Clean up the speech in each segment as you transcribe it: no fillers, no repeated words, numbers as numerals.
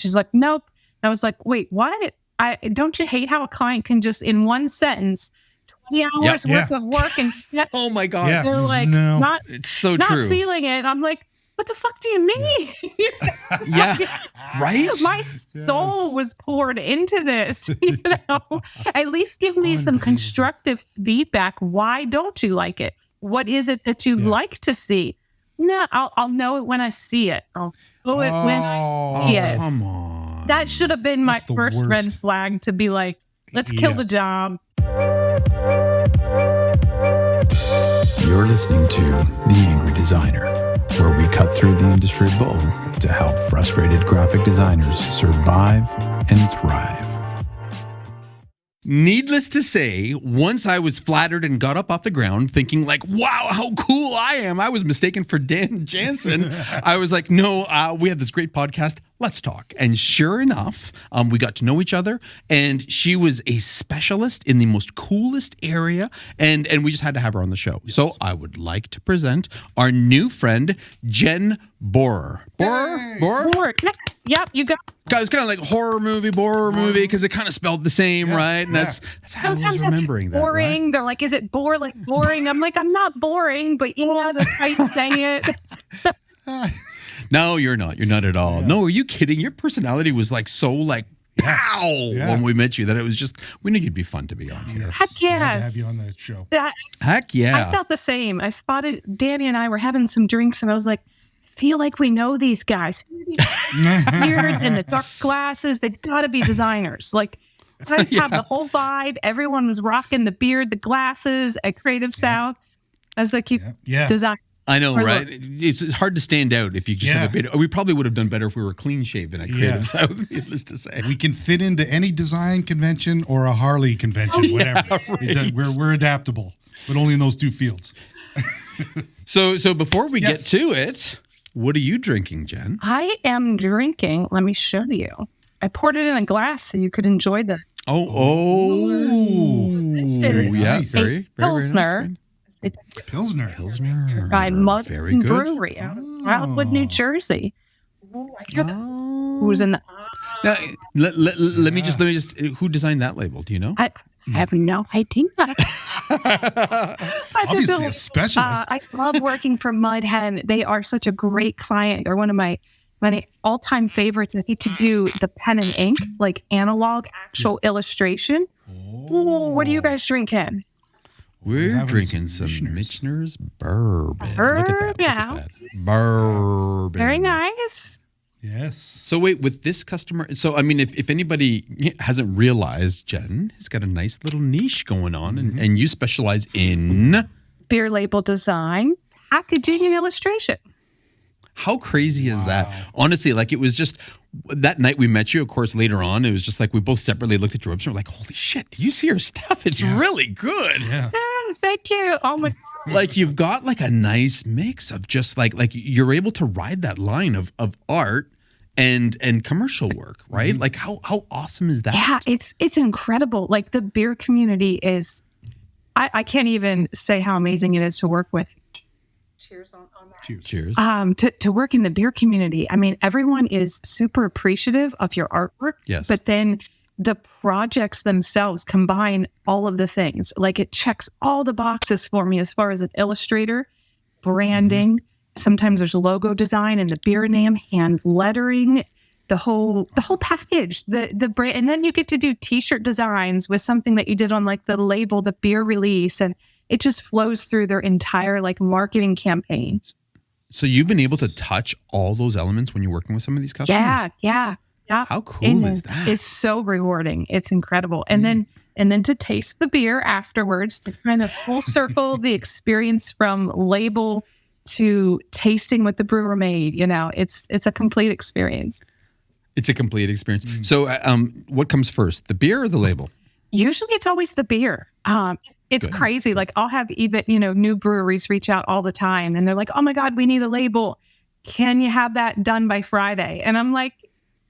She's like, nope. And I was like, wait, what? Don't you hate how a client can just in one sentence, 20 hours worth of work and oh my God. They're like, it's so not true. feeling it. I'm like, what the fuck do you mean? Yeah. Right? My soul was poured into this, At least give me some constructive feedback. Why don't you like it? What is it that you like to see? No, I'll know it when I see it. I'll know it when I see it. Come on. That should have been my first red flag to be like, let's kill the job. You're listening to The Angry Designer, where we cut through the industry bull to help frustrated graphic designers survive and thrive. Needless to say, once I was flattered and got up off the ground thinking like, wow, how cool I am. I was mistaken for Dan Jansen. I was like, no, we have this great podcast. Let's talk. And sure enough, we got to know each other, and she was a specialist in the most coolest area, and we just had to have her on the show. Yes. So I would like to present our new friend, Jen Borror. Borror. Yep, you got it. It's kind of like horror movie, Borror movie, because it kind of spelled the same, right? And that's how I was remembering that. Boring. Right? They're like, is it like boring? I'm like, I'm not boring, but that's how you say it. No, you're not. You're not at all. Yeah. No, are you kidding? Your personality was like so like pow when we met you that it was just, we knew you'd be fun to be on here. Heck yeah. Glad to have you on the show. Heck yeah. I felt the same. I spotted Danny and I were having some drinks, and I was like, I feel like we know these guys. Beards and the dark glasses. They've got to be designers. Like, guys have the whole vibe. Everyone was rocking the beard, the glasses at Creative South. I was like, you design. I know, right? It's hard to stand out if you just have a bit. We probably would have done better if we were clean shaven at Creative South, needless to say. We can fit into any design convention or a Harley convention, whatever. Right. We're adaptable, but only in those two fields. So before we get to it, what are you drinking, Jen? I am drinking. Let me show you. I poured it in a glass so you could enjoy the. Nice. Very Pilsner. Nice. Pilsner. By Mud Very good. Brewery out of Wildwood, New Jersey. Who's in the? Now, let me just. Who designed that label? Do you know? I have no idea. Obviously a specialist. I love working for Mudhead. They are such a great client. They're one of my all-time favorites. I get to do the pen and ink, like analog, actual illustration. Ooh, what are you guys drinking? We're drinking some Michener's bourbon. Look at that. Bourbon. Very nice. Yes. So wait, with this customer, so I mean, if anybody hasn't realized, Jen has got a nice little niche going on, and you specialize in beer label design, packaging, and illustration. How crazy is that? Honestly, like it was just that night we met you, of course, later on, it was just like we both separately looked at your website and we're like, holy shit, do you see your stuff? It's really good. Yeah. Thank you. Oh my God. Like you've got like a nice mix of just like you're able to ride that line of art and commercial work, right? Like how awesome is that? Yeah, it's incredible. Like the beer community is, I can't even say how amazing it is to work with. Cheers on that. Cheers. To work in the beer community. I mean, everyone is super appreciative of your artwork. Yes. But then the projects themselves combine all of the things. Like it checks all the boxes for me as far as an illustrator, branding. Sometimes there's logo design and the beer name, hand lettering, the whole package, the brand. And then you get to do t-shirt designs with something that you did on like the label, the beer release, and it just flows through their entire like marketing campaign. So you've been able to touch all those elements when you're working with some of these customers? Yeah. How cool is that? It's so rewarding. It's incredible. And then to taste the beer afterwards, to kind of full circle the experience from label to tasting what the brewer made. It's a complete experience. It's a complete experience. So what comes first, the beer or the label? Usually it's always the beer. It's crazy. Like I'll have even, new breweries reach out all the time and they're like, oh my God, we need a label. Can you have that done by Friday? And I'm like,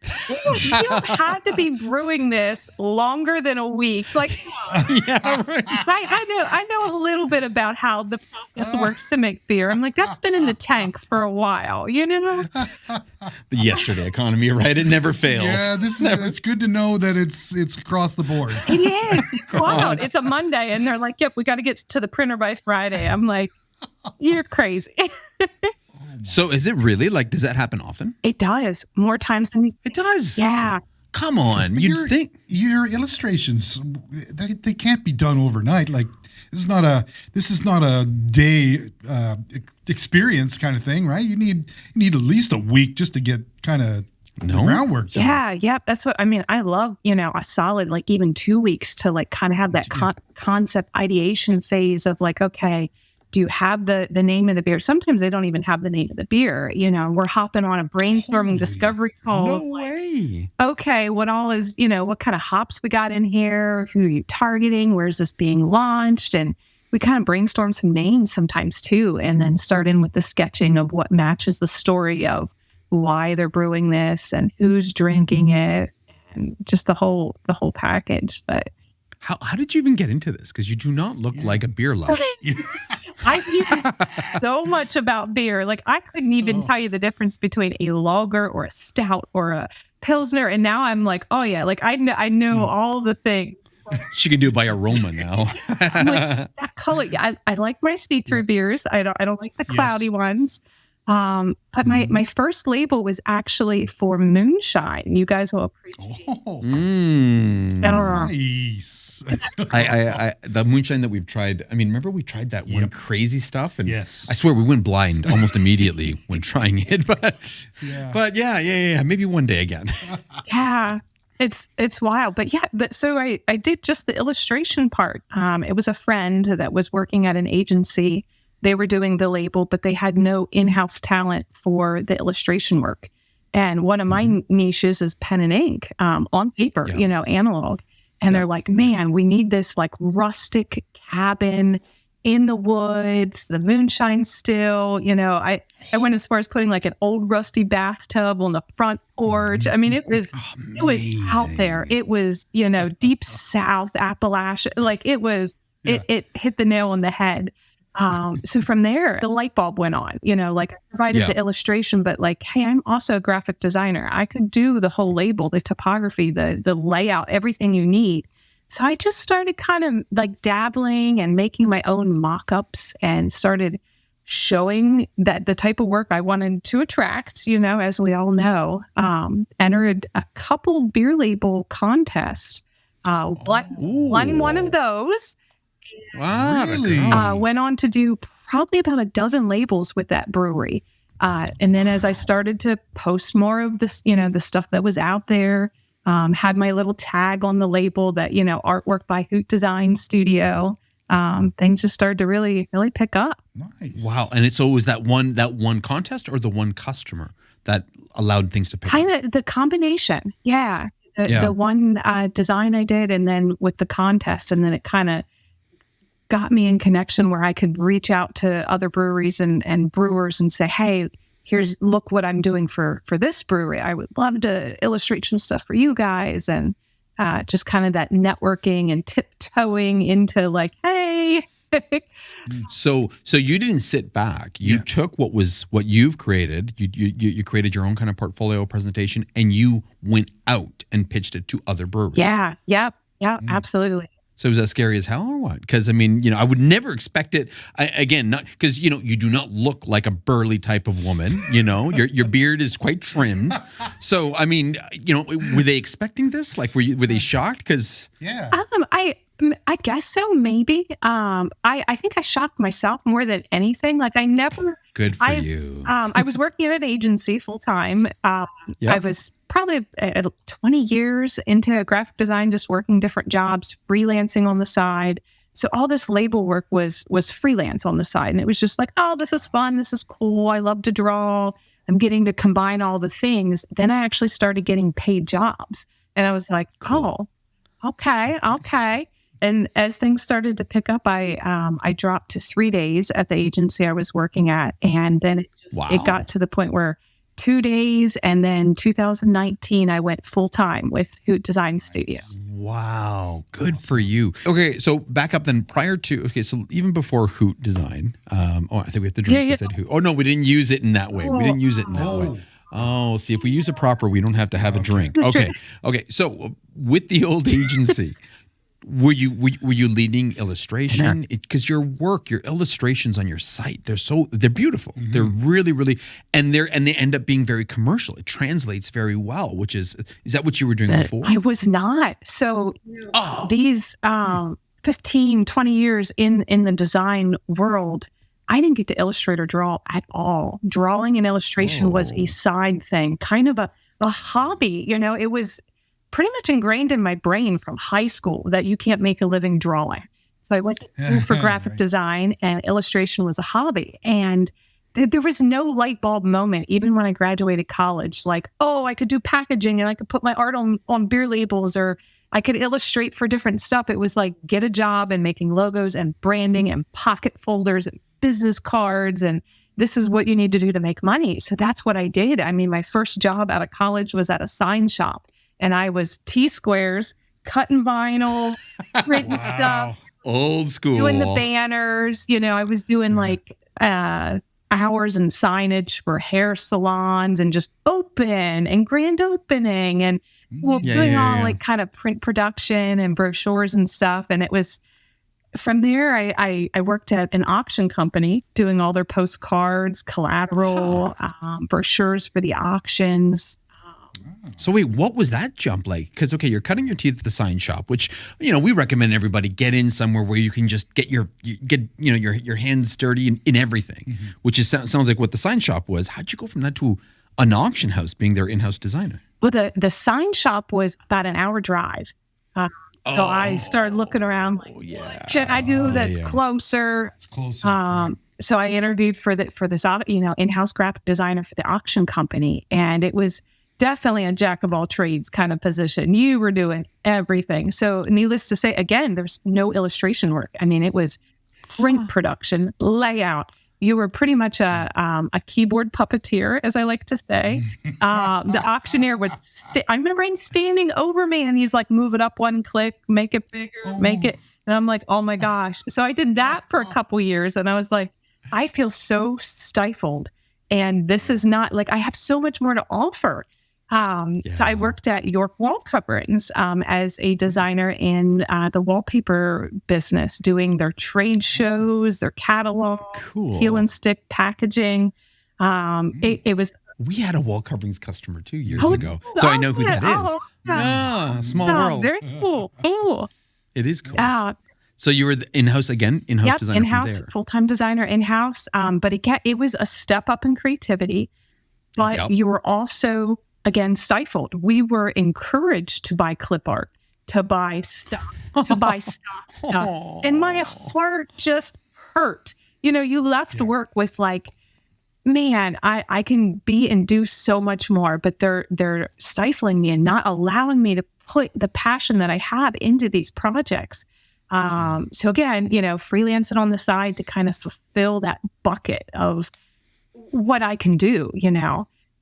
You've had to be brewing this longer than a week. Like, Yeah, right. I know a little bit about how the process works to make beer. I'm like, that's been in the tank for a while, you know? The yesterday economy, right? It never fails. Yeah, it's good to know that it's across the board. It is. Wow. It's a Monday, and they're like, yep, we got to get to the printer by Friday. I'm like, you're crazy. So is it really like, does that happen often? It does. More times than you It does. Yeah. Come on. But You'd think. your illustrations, they can't be done overnight. Like this is not a day experience kind of thing, right? You need at least a week just to get kind of the groundwork done. Yeah, yep. That's what I mean. I love, a solid, like even 2 weeks to like kind of have that concept ideation phase of like, okay, do you have the name of the beer? Sometimes they don't even have the name of the beer. We're hopping on a brainstorming discovery call. No way. Okay, what all is, what kind of hops we got in here? Who are you targeting? Where's this being launched? And we kind of brainstorm some names sometimes too, and then start in with the sketching of what matches the story of why they're brewing this and who's drinking it, and just the whole package. But How did you even get into this? Because you do not look like a beer lover. I knew so much about beer. Like I couldn't even tell you the difference between a lager or a stout or a pilsner. And now I'm like, oh yeah, like I know all the things. She can do it by aroma now. I'm like, that color. Yeah, I like my see-through beers. I don't like the cloudy ones. But my first label was actually for moonshine. You guys will appreciate. Nice. I the moonshine that we've tried. I mean, remember we tried that one crazy stuff, and Yes. I swear we went blind almost immediately when trying it. But yeah, maybe one day again. Yeah, it's wild. But yeah, so I did just the illustration part. It was a friend that was working at an agency. They were doing the label, but they had no in-house talent for the illustration work. And one of my niches is pen and ink on paper, analog. And they're like, man, we need this like rustic cabin in the woods, the moonshine still. I went as far as putting like an old rusty bathtub on the front porch. I mean, it was out there. It was, deep South Appalachia. Like it was, it hit the nail on the head. So from there, the light bulb went on, like I provided the illustration, but like, hey, I'm also a graphic designer. I could do the whole label, the typography, the layout, everything you need. So I just started kind of like dabbling and making my own mock-ups and started showing that the type of work I wanted to attract, as we all know, entered a couple beer label contests, won one of those. Wow, Really? Went on to do probably about a dozen labels with that brewery. And then as I started to post more of this, the stuff that was out there, had my little tag on the label that, artwork by Hoot Design Studio, things just started to really, really pick up. Nice. Wow. And so was that one contest or the one customer that allowed things to pick up? Kind of the combination. Yeah. The one design I did, and then with the contest, and then it kind of got me in connection where I could reach out to other breweries and brewers and say, hey, look what I'm doing for this brewery. I would love to illustrate some stuff for you guys. And just kind of that networking and tiptoeing into like, hey. So you didn't sit back. You took what you've created. You created your own kind of portfolio presentation, and you went out and pitched it to other breweries. Yeah. Yep. Yeah, absolutely. So is that scary as hell or what? Because I mean, I would never expect it. Again, not because you do not look like a burly type of woman. Your beard is quite trimmed. So I mean, were they expecting this? Like, were they shocked? Because I guess so. Maybe. I think I shocked myself more than anything. Like I never. Good for you. I was working at an agency full time. I was probably 20 years into graphic design, just working different jobs, freelancing on the side. So all this label work was freelance on the side. And it was just like, oh, this is fun. This is cool. I love to draw. I'm getting to combine all the things. Then I actually started getting paid jobs. And I was like, oh, okay. And as things started to pick up, I dropped to 3 days at the agency I was working at. And then it got to the point where 2 days. And then 2019, I went full time with Hoot Design Studio. Wow. Good for you. Okay. So back up then so even before Hoot Design, I think we have to drink. Yeah. I said Hoot. Oh, no, we didn't use it in that way. We didn't use it in that way. Oh, see, if we use it proper, we don't have to have a drink. Okay. Okay. So with the old agency, were you leading illustration? Because your illustrations on your site, they're beautiful. Mm-hmm. They're really, really, and they end up being very commercial. It translates very well, is that what you were doing before? I was not. So these 15, 20 years in the design world, I didn't get to illustrate or draw at all. Drawing and illustration was a side thing, kind of a hobby. It was pretty much ingrained in my brain from high school that you can't make a living drawing. So I went to school for graphic design, and illustration was a hobby. And there was no light bulb moment, even when I graduated college, like, I could do packaging and I could put my art on beer labels, or I could illustrate for different stuff. It was like, get a job and making logos and branding and pocket folders and business cards. And this is what you need to do to make money. So that's what I did. I mean, my first job out of college was at a sign shop. And I was T-squares, cutting vinyl, printing stuff. Old school. Doing the banners. I was doing hours and signage for hair salons and just open and grand opening and doing all like kind of print production and brochures and stuff. And it was from there, I worked at an auction company doing all their postcards, collateral, brochures for the auctions. So wait, what was that jump like? Because you're cutting your teeth at the sign shop, which we recommend everybody get in somewhere where you can just get your hands dirty in everything, which sounds like what the sign shop was. How'd you go from that to an auction house, being their in-house designer? Well, the sign shop was about an hour drive. So I started looking around like, what should I do that's closer? It's closer. So I interviewed for this in-house graphic designer for the auction company, and it was definitely a jack of all trades kind of position. You were doing everything. So needless to say, again, there's no illustration work. I mean, it was print production, layout. You were pretty much a keyboard puppeteer, as I like to say. The auctioneer would I remember him standing over me, and he's like, move it up one click, make it bigger, make it. And I'm like, oh my gosh. So I did that for a couple years, and I was like, I feel so stifled. And this is not like, I have so much more to offer. So I worked at York Wall Coverings as a designer in the wallpaper business, doing their trade shows, their catalogs, peel and stick packaging. It was. We had a wall coverings customer 2 years ago, so I know who that is. Small world. Very cool. Cool. It is cool. So you were in-house again, designer in-house, from there. Full-time designer in-house. But it was a step up in creativity, but you were also, again, stifled. We were encouraged to buy clip art, to buy stuff, stuff. And my heart just hurt. You left work with like, man, I can be and do so much more, but they're stifling me and not allowing me to put the passion that I have into these projects. So again, freelancing on the side to kind of fulfill that bucket of what I can do,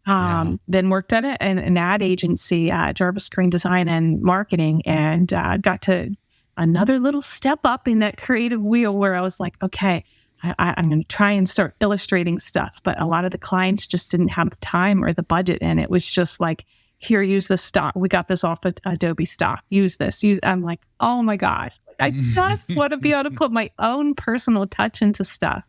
Then worked at an ad agency, Jarvis Screen Design and Marketing, and got to another little step up in that creative wheel where I was like, okay, I'm going to try and start illustrating stuff. But a lot of the clients just didn't have the time or the budget. And it was just like, here, use this stock. We got this off of Adobe stock. Use this. I'm like, oh my gosh. I just want to be able to put my own personal touch into stuff.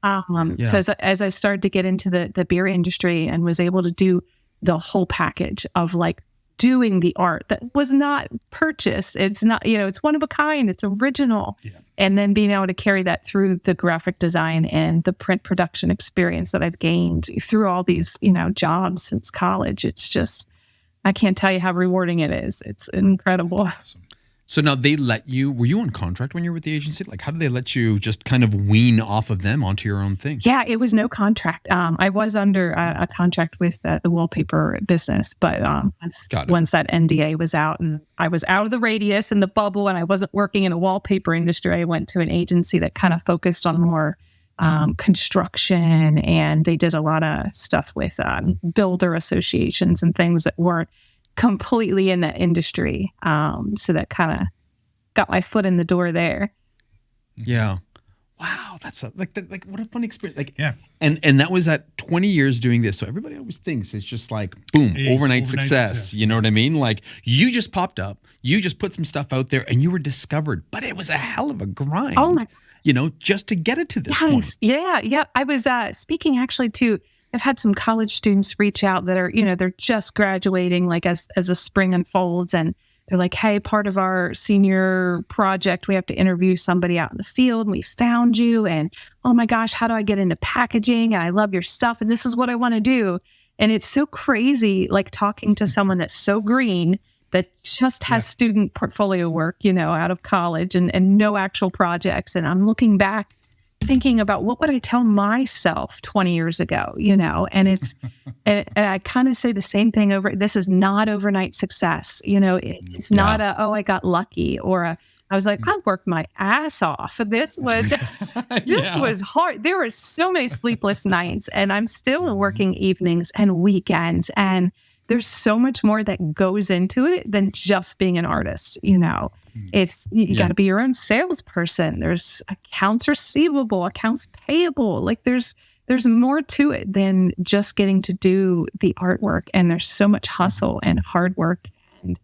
So as I started to get into the beer industry and was able to do the whole package of like doing the art that was not purchased. It's not, it's one of a kind. It's original. Yeah. And then being able to carry that through the graphic design and the print production experience that I've gained through all these, jobs since college. It's just, I can't tell you how rewarding it is. It's incredible. That's awesome. So now were you on contract when you were with the agency? Like, how did they let you just kind of wean off of them onto your own thing? Yeah, it was no contract. I was under a contract with the wallpaper business, but once that NDA was out and I was out of the radius and the bubble and I wasn't working in a wallpaper industry, I went to an agency that kind of focused on more construction, and they did a lot of stuff with builder associations and things that weren't completely in that industry. So that kind of got my foot in the door there. Yeah. Wow, that's like what a fun experience. Like, Yeah. And that was at 20 years doing this. So everybody always thinks it's just like boom, overnight success. You know what I mean? Like you just popped up, you just put some stuff out there, and you were discovered. But it was a hell of a grind. Oh my! Just to get it to this point. Yeah. I was speaking actually to. I've had some college students reach out that are, they're just graduating, like as the spring unfolds, and they're like, hey, part of our senior project, we have to interview somebody out in the field, and we found you, and oh my gosh, how do I get into packaging? And I love your stuff, and this is what I want to do. And it's so crazy, like talking to someone that's so green, that just has student portfolio work, out of college and no actual projects. And I'm looking back thinking about what would I tell myself 20 years ago, and it's, and I kind of say the same thing over, this is not overnight success. It's not I got lucky, or I was like, I worked my ass off. This was hard. There were so many sleepless nights, and I'm still working evenings and weekends, and there's so much more that goes into it than just being an artist. It's you got to be your own salesperson. There's accounts receivable, accounts payable. Like there's more to it than just getting to do the artwork. And there's so much hustle and hard work. And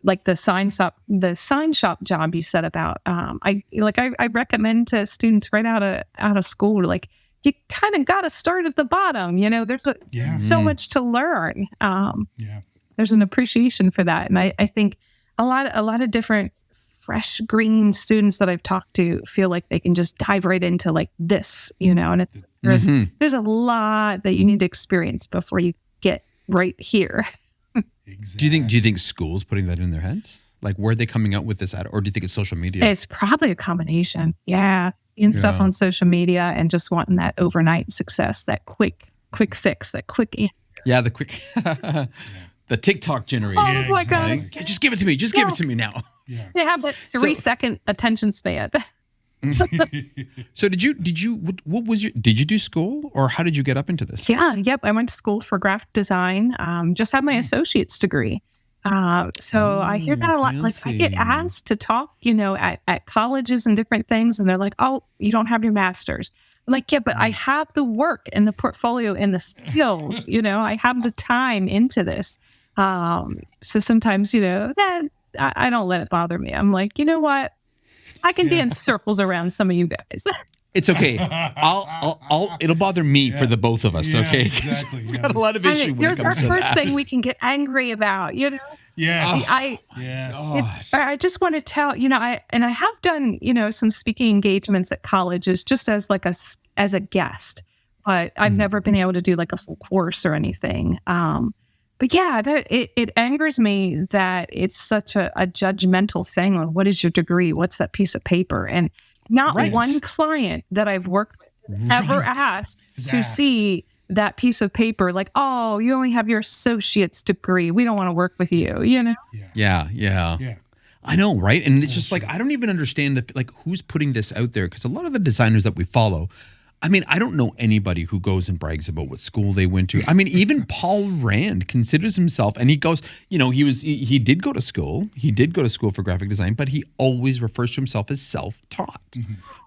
like the sign shop job you said about. I recommend to students right out of school, like, you kind of got to start at the bottom. There's so much to learn. There's an appreciation for that. And I think a lot of different fresh green students that I've talked to feel like they can just dive right into like this, and there's a lot that you need to experience before you get right here. Exactly. Do you think school's putting that in their heads? Like, where are they coming out with this at? Or do you think it's social media? It's probably a combination. Yeah. Seeing stuff on social media and just wanting that overnight success, that quick fix, that quick answer. Yeah, the quick, the TikTok generation. Oh my God. Right? Just give it to me. Just give it to me now. Yeah. They have that 3-second attention span. So did you do school, or how did you get up into this? Yep. I went to school for graphic design. Just had my associate's degree. So I hear that a lot. Like I get asked to talk, at colleges and different things, and they're like, "Oh, you don't have your master's." I'm like, yeah, but I have the work and the portfolio and the skills. I have the time into this. So sometimes, that I don't let it bother me. I'm like, you know what? I can dance circles around some of you guys. It's okay. It'll bother me for the both of us. Okay. Exactly. We've got a lot of issues. There's our first thing we can get angry about, Yes. I just want to tell, I have done, some speaking engagements at colleges just as like as a guest, but I've never been able to do like a full course or anything. But yeah, it angers me that it's such a judgmental thing. Like, what is your degree? What's that piece of paper? And not one client that I've worked with has ever asked to see that piece of paper. Like, oh, you only have your associate's degree. We don't want to work with you, Yeah. I know, right? And it's just like, I don't even understand who's putting this out there, because a lot of the designers that we follow, I mean, I don't know anybody who goes and brags about what school they went to. I mean, even Paul Rand considers himself, and he goes, he did go to school. He did go to school for graphic design, but he always refers to himself as self-taught,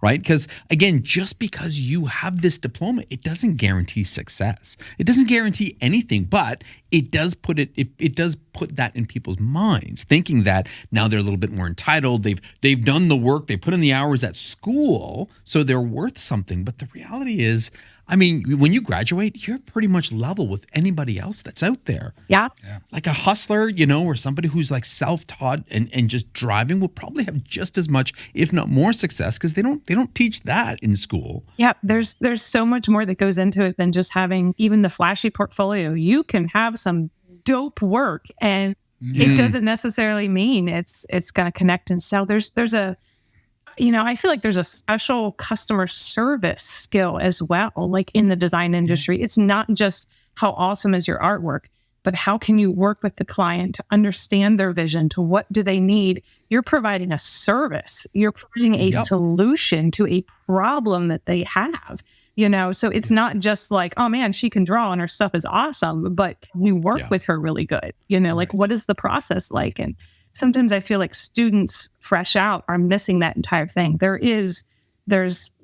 right? Because again, just because you have this diploma, it doesn't guarantee success. It doesn't guarantee anything, but it does put it does put that in people's minds, thinking that now they're a little bit more entitled. They've done the work, they put in the hours at school, so they're worth something. But the reality is, I mean, when you graduate, you're pretty much level with anybody else that's out there. Yeah. Like a hustler, or somebody who's like self-taught and just driving will probably have just as much, if not more, success, because they don't teach that in school. Yeah, there's so much more that goes into it than just having even the flashy portfolio. You can have some dope work, and it doesn't necessarily mean it's going to connect and sell. There's a I feel like there's a special customer service skill as well, like in the design industry. It's not just how awesome is your artwork. but how can you work with the client to understand their vision, to what do they need? You're providing a service. You're providing a solution to a problem that they have, So it's not just like, oh man, she can draw and her stuff is awesome, but can you work with her really good? Like what is the process like? And sometimes I feel like students fresh out are missing that entire thing. There's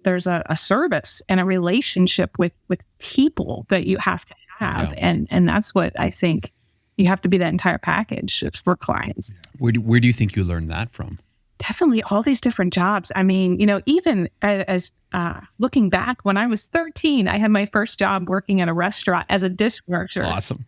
a service and a relationship with people that you have to have. And that's what I think you have to be, that entire package for clients. Where do you think you learned that from? Definitely all these different jobs. I mean, even as looking back, when I was 13, I had my first job working at a restaurant as a dishwasher. Awesome.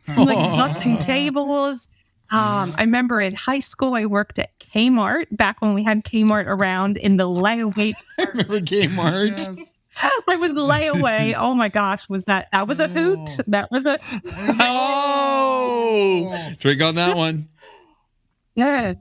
Like bussing tables. I remember in high school, I worked at Kmart back when we had Kmart around in the layaway. I remember Kmart. Yes. I was layaway. Oh my gosh, that was a hoot. That was a drink on that one. Yeah.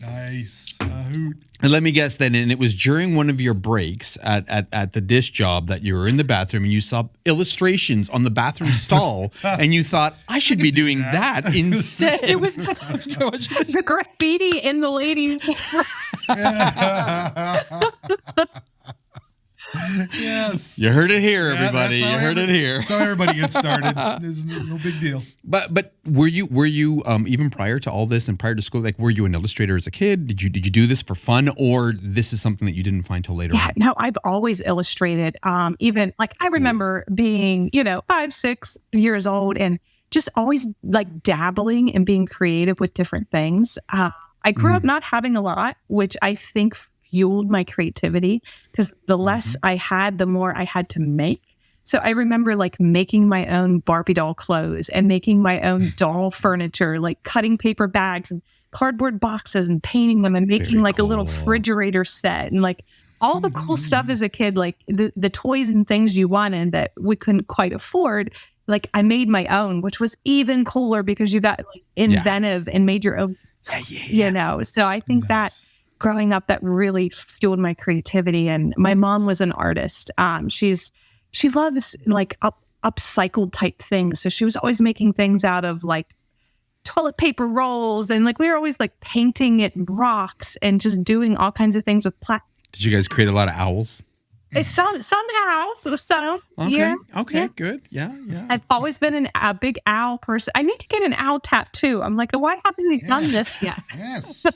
Nice. Hoot. And let me guess then, and it was during one of your breaks at the dish job that you were in the bathroom and you saw illustrations on the bathroom stall and you thought, I should be doing that instead. It was the graffiti in the ladies. Yes. You heard it here, everybody. You heard it here. That's how everybody gets started. There's no big deal. But were you even prior to all this and prior to school, like were you an illustrator as a kid? Did you do this for fun, or this is something that you didn't find till later on? No, I've always illustrated. Even like I remember being, 5, 6 years old and just always like dabbling and being creative with different things. I grew up not having a lot, which I think fueled my creativity, because the less I had, the more I had to make. So I remember like making my own Barbie doll clothes and making my own doll furniture, like cutting paper bags and cardboard boxes and painting them and making a little refrigerator set and like all the cool stuff as a kid, like the toys and things you wanted that we couldn't quite afford. Like I made my own, which was even cooler because you got like inventive and made your own, So I think that growing up, that really fueled my creativity. And my mom was an artist. She loves like upcycled type things. So she was always making things out of like toilet paper rolls. And like we were always like painting it rocks and just doing all kinds of things with plastic. Did you guys create a lot of owls? Somehow. Okay. Okay, good. Yeah. I've always been a big owl person. I need to get an owl tattoo. I'm like, why haven't we done this yet? Yes.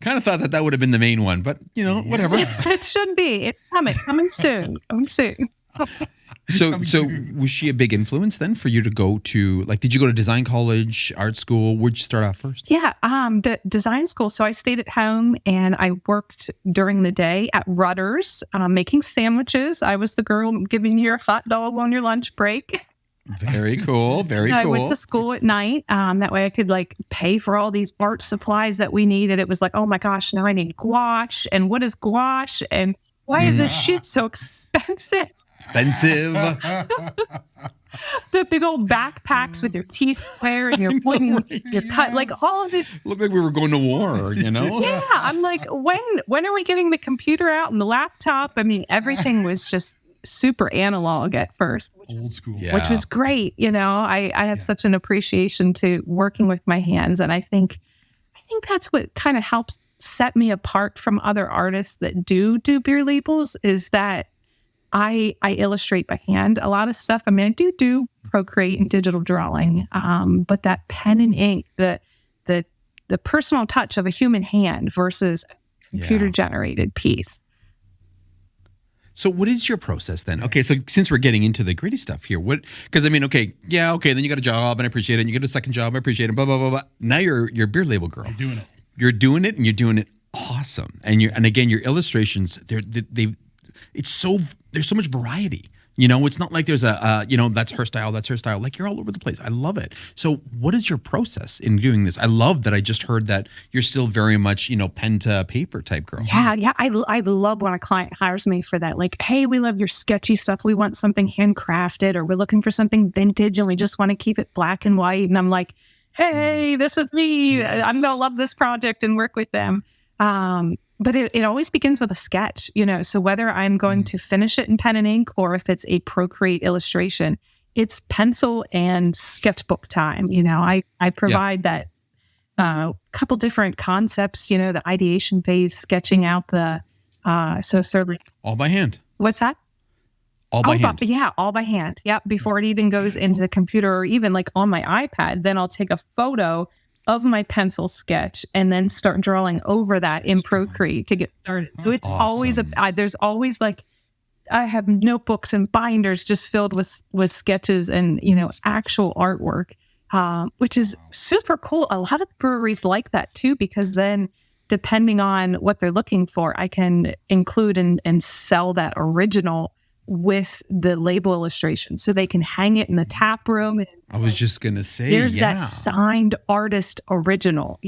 Kind of thought that would have been the main one, but whatever. It should be. It's coming soon. So was she a big influence then for you to go to, like, did you go to design college, art school? Where'd you start out first? Yeah, the design school. So I stayed at home and I worked during the day at Rutter's, making sandwiches. I was the girl giving you your hot dog on your lunch break. Very cool. Very cool. I went to school at night. That way I could like pay for all these art supplies that we needed. It was like, oh my gosh, now I need gouache. And what is gouache? And why is this shit so expensive? The big old backpacks with your T-square and your wooden, your cut, like all of this. Looked like we were going to war, Yeah, I'm like, when are we getting the computer out and the laptop? I mean, everything was just super analog at first. Old school. Which was great. I have such an appreciation to working with my hands. And I think that's what kind of helps set me apart from other artists that do beer labels, is that I illustrate by hand a lot of stuff. I mean, I do Procreate and digital drawing, but that pen and ink, the personal touch of a human hand versus a computer generated piece. So what is your process then? Okay, so since we're getting into the gritty stuff here, because I mean, then you got a job and I appreciate it, and you get a second job, I appreciate it, blah, blah, blah, blah. Now you're a beer label girl. You're doing it and you're doing it awesome. And again, your illustrations, there's so much variety. It's not like there's that's her style, that's her style. Like, you're all over the place. I love it. So what is your process in doing this? I love that I just heard that you're still very much, pen to paper type girl. Yeah. I love when a client hires me for that. Like, hey, we love your sketchy stuff. We want something handcrafted, or we're looking for something vintage and we just want to keep it black and white. And I'm like, hey, this is me. Yes. I'm going to love this project and work with them. But it always begins with a sketch, so whether I'm going to finish it in pen and ink or if it's a Procreate illustration, it's pencil and sketchbook time. I provide that couple different concepts, the ideation phase, sketching out so thirdly. All by hand. What's that? All by hand. All by hand. Yep. Before it even goes into the computer or even like on my iPad, then I'll take a photo of my pencil sketch and then start drawing over that in Procreate to get started. So it's always there's always like, I have notebooks and binders just filled with sketches and, actual artwork, which is super cool. A lot of breweries like that too, because then depending on what they're looking for, I can include and sell that original with the label illustration so they can hang it in the tap room. I was just going to say, there's that signed artist original,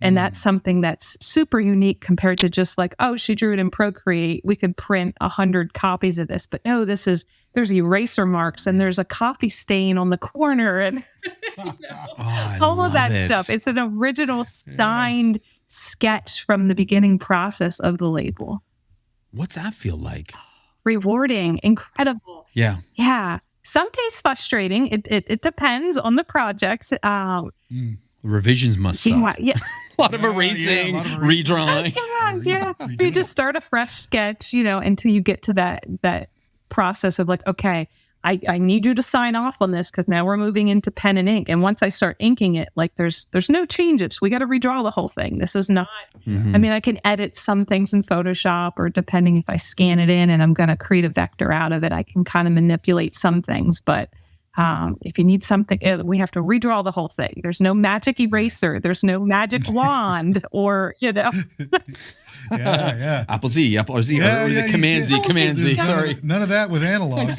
and that's something that's super unique compared to just like, oh, she drew it in Procreate. We could print 100 copies of this, but no, there's eraser marks and there's a coffee stain on the corner and all of that stuff. It's an original signed sketch from the beginning process of the label. What's that feel like? Rewarding, incredible. Yeah. Some days frustrating. It depends on the project. Revisions must suck. Yeah. A lot of erasing, redrawing. Yeah. You just start a fresh sketch, until you get to that process of like, okay, I need you to sign off on this because now we're moving into pen and ink. And once I start inking it, like there's no changes. We got to redraw the whole thing. This is not, I mean, I can edit some things in Photoshop or depending if I scan it in and I'm going to create a vector out of it, I can kind of manipulate some things. But if you need something, we have to redraw the whole thing. There's no magic eraser. There's no magic wand or, Yeah. Apple Z, or is it Command Z? Sorry. None of that with analog.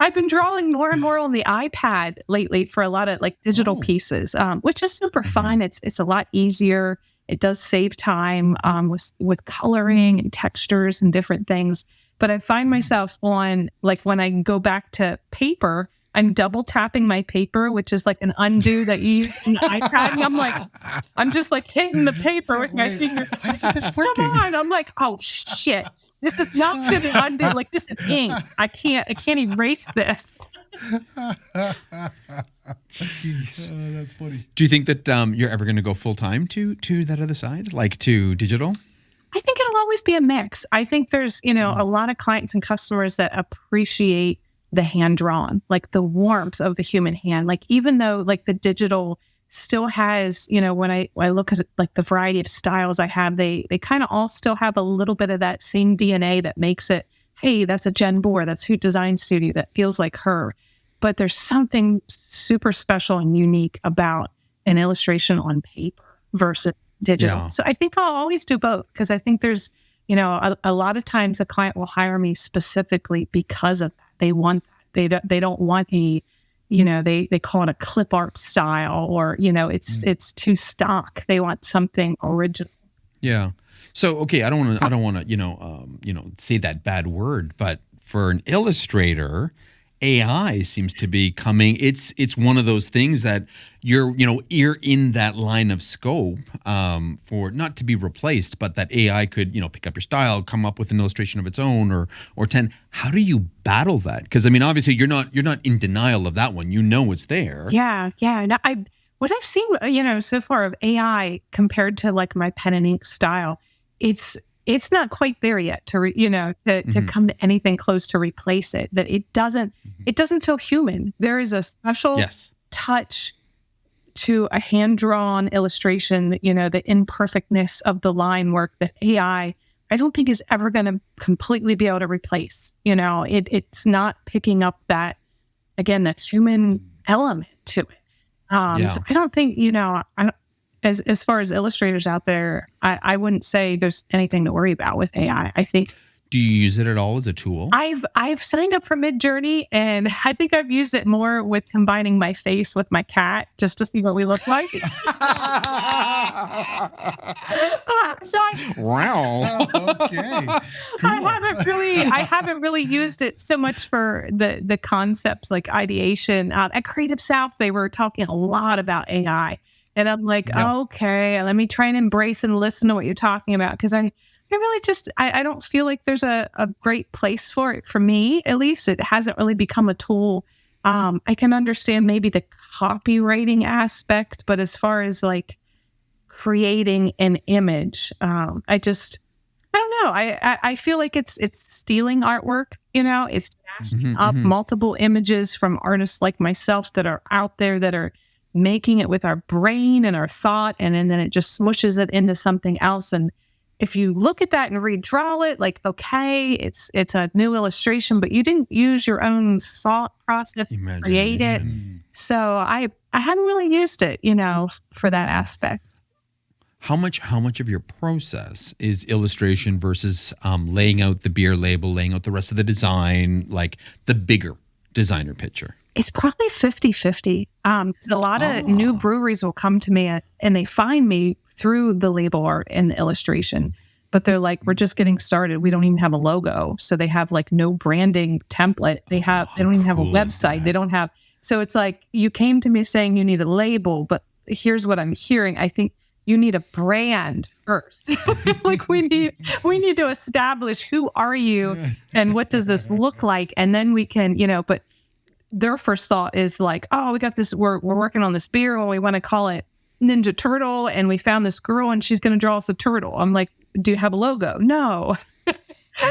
I've been drawing more and more on the iPad lately for a lot of like digital pieces, which is super fun. It's a lot easier. It does save time with coloring and textures and different things. But I find myself on, like when I go back to paper, I'm double tapping my paper, which is like an undo that you use in the iPad. And I'm just like hitting the paper with my fingers. Why isn't this working? Come on. I'm like, oh shit. This is not going to undo. Like this is ink. I can't erase this. That's funny. Do you think that you're ever going to go full time to that other side, like to digital? I think it'll always be a mix. I think there's, a lot of clients and customers that appreciate the hand drawn, like the warmth of the human hand. Like even though like the digital still has, when I look at like the variety of styles I have, they kind of all still have a little bit of that same DNA that makes it, hey, that's a Jen Borror, that's Hoot Design Studio, that feels like her. But there's something super special and unique about an illustration on paper versus digital. Yeah. So I think I'll always do both because I think there's, a lot of times a client will hire me specifically because of that. They want that. They don't want a, they call it a clip art style or, it's too stock. They want something original. Yeah. So, okay, I don't want to, say that bad word, but for an illustrator, AI seems to be coming. It's one of those things that you're in that line of scope for not to be replaced, but that AI could, pick up your style, come up with an illustration of its own or 10. How do you battle that? Because I mean, obviously you're not in denial of that one. it's there. Yeah. No, what I've seen, so far of AI compared to like my pen and ink style, it's not quite there yet to come to anything close to replace it. That it doesn't feel human. There is a special touch to a hand-drawn illustration, the imperfectness of the line work that AI, I don't think is ever going to completely be able to replace. It's not picking up that, again, that human element to it. So I don't think, as far as illustrators out there, I wouldn't say there's anything to worry about with AI. I think. Do you use it at all as a tool? I've signed up for Midjourney, and I think I've used it more with combining my face with my cat just to see what we look like. Wow. Okay. Cool. I haven't really used it so much for the concepts like ideation. At Creative South, they were talking a lot about AI. And I'm like, okay, let me try and embrace and listen to what you're talking about. Because really just, I don't feel like there's a great place for it. For me, at least, it hasn't really become a tool. I can understand maybe the copywriting aspect, but as far as like creating an image, I don't know. I feel like it's stealing artwork, it's mashing up multiple images from artists like myself that are out there that are making it with our brain and our thought, and then it just smushes it into something else. And if you look at that and redraw it, like, okay, it's a new illustration, but you didn't use your own thought process to create it. So I hadn't really used it, for that aspect. How much of your process is illustration versus laying out the beer label, laying out the rest of the design, like the bigger designer picture? It's probably 50-50. Because a lot of new breweries will come to me and they find me through the label art and the illustration. But they're like, we're just getting started. We don't even have a logo. So they have like no branding template. They don't even have a website. They don't have. So it's like, you came to me saying you need a label, but here's what I'm hearing. I think you need a brand first. Like we need to establish, who are you and what does this look like? And then we can, but their first thought is like, oh, we got this, we're working on this beer and we want to call it Ninja Turtle. And we found this girl and she's going to draw us a turtle. I'm like, do you have a logo? No.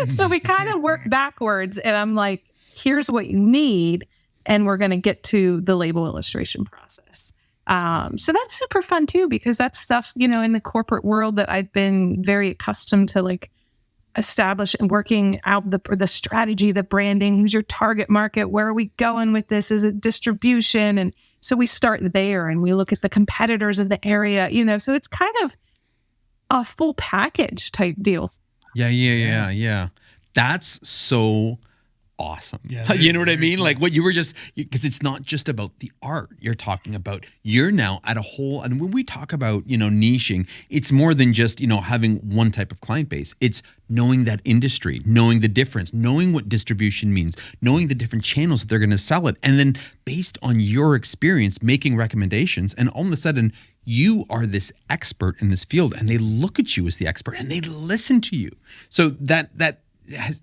So we kind of work backwards and I'm like, here's what you need. And we're going to get to the label illustration process. So that's super fun too, because that's stuff, in the corporate world that I've been very accustomed to, like, establish and working out the strategy, the branding, who's your target market, where are we going with this? Is it distribution? And so we start there and we look at the competitors in the area, so it's kind of a full package type deals. Yeah. That's so awesome. Yeah, You know what I mean? Like what you were because it's not just about the art you're talking about. You're now at a whole, and when we talk about, niching, it's more than just, having one type of client base. It's knowing that industry, knowing the difference, knowing what distribution means, knowing the different channels that they're going to sell it. And then based on your experience, making recommendations. And all of a sudden, you are this expert in this field and they look at you as the expert and they listen to you. So that has,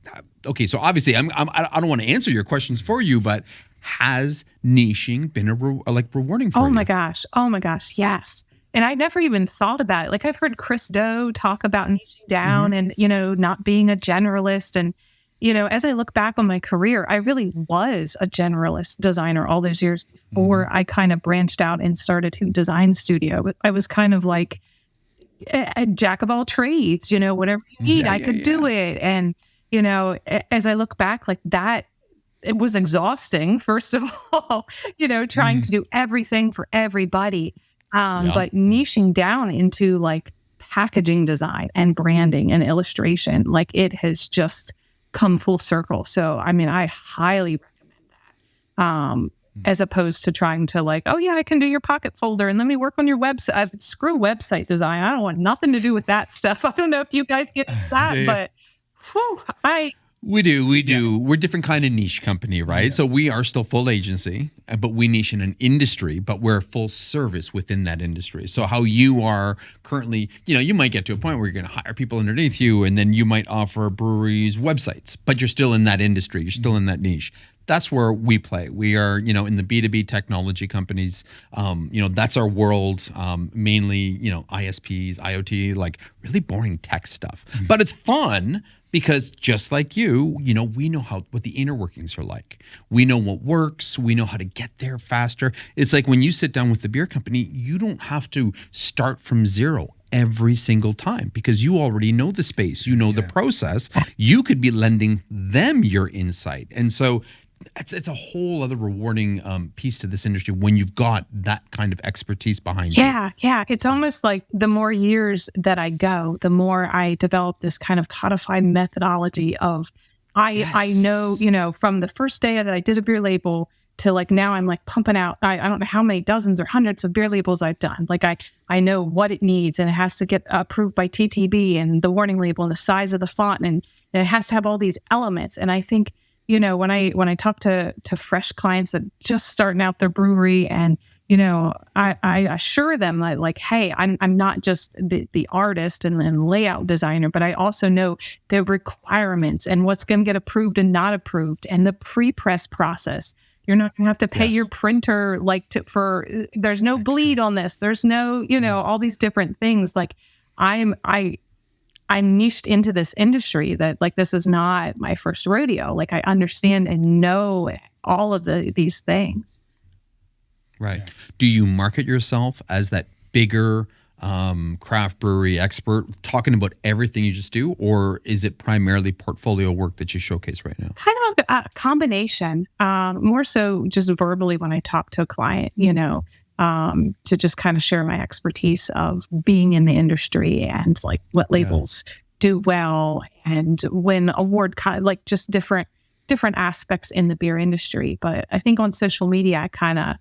okay, so obviously I don't want to answer your questions for you, but has niching been rewarding for you? Oh my gosh, yes. And I never even thought about it. Like I've heard Chris Do talk about niching down and, not being a generalist. And, as I look back on my career, I really was a generalist designer all those years before I kind of branched out and started Hoot Design Studio. I was kind of like a jack of all trades, whatever you need, I could do it. And, as I look back like that, it was exhausting, first of all, trying to do everything for everybody. But niching down into like packaging design and branding and illustration, like it has just come full circle. So, I mean, I highly recommend that. As opposed to trying to like, oh yeah, I can do your pocket folder and let me work on your website. Screw website design. I don't want nothing to do with that stuff. I don't know if you guys get that, but we do. We're a different kind of niche company, right? Yeah. So we are still full agency, but we niche in an industry, but we're full service within that industry. So how you are currently, you might get to a point where you're going to hire people underneath you and then you might offer breweries websites, but you're still in that industry. You're still in that niche. That's where we play. We are, in the B2B technology companies. That's our world. Mainly, ISPs, IoT, like really boring tech stuff. But it's fun because just like you, we know what the inner workings are like. We know what works. We know how to get there faster. It's like when you sit down with the beer company, you don't have to start from zero every single time because you already know the space. You know the process. You could be lending them your insight. And so it's a whole other rewarding piece to this industry when you've got that kind of expertise behind you. Yeah. It's almost like the more years that I go, the more I develop this kind of codified methodology of I know, from the first day that I did a beer label to like now I'm like pumping out, I don't know how many dozens or hundreds of beer labels I've done. Like I know what it needs and it has to get approved by TTB and the warning label and the size of the font and it has to have all these elements. And I think, when I talk to fresh clients that just starting out their brewery and, I assure them like, hey, I'm not just the artist and layout designer, but I also know the requirements and what's going to get approved and not approved, and the pre-press process. You're not going to have to pay your printer there's no bleed on this. There's no, all these different things. Like I'm niched into this industry that like, this is not my first rodeo. Like I understand and know all of these things. Right. Yeah. Do you market yourself as that bigger craft brewery expert talking about everything you just do, or is it primarily portfolio work that you showcase right now? Kind of a combination, more so just verbally when I talk to a client, to just kind of share my expertise of being in the industry and like what labels do well and win award, like just different aspects in the beer industry. But I think on social media, I kind of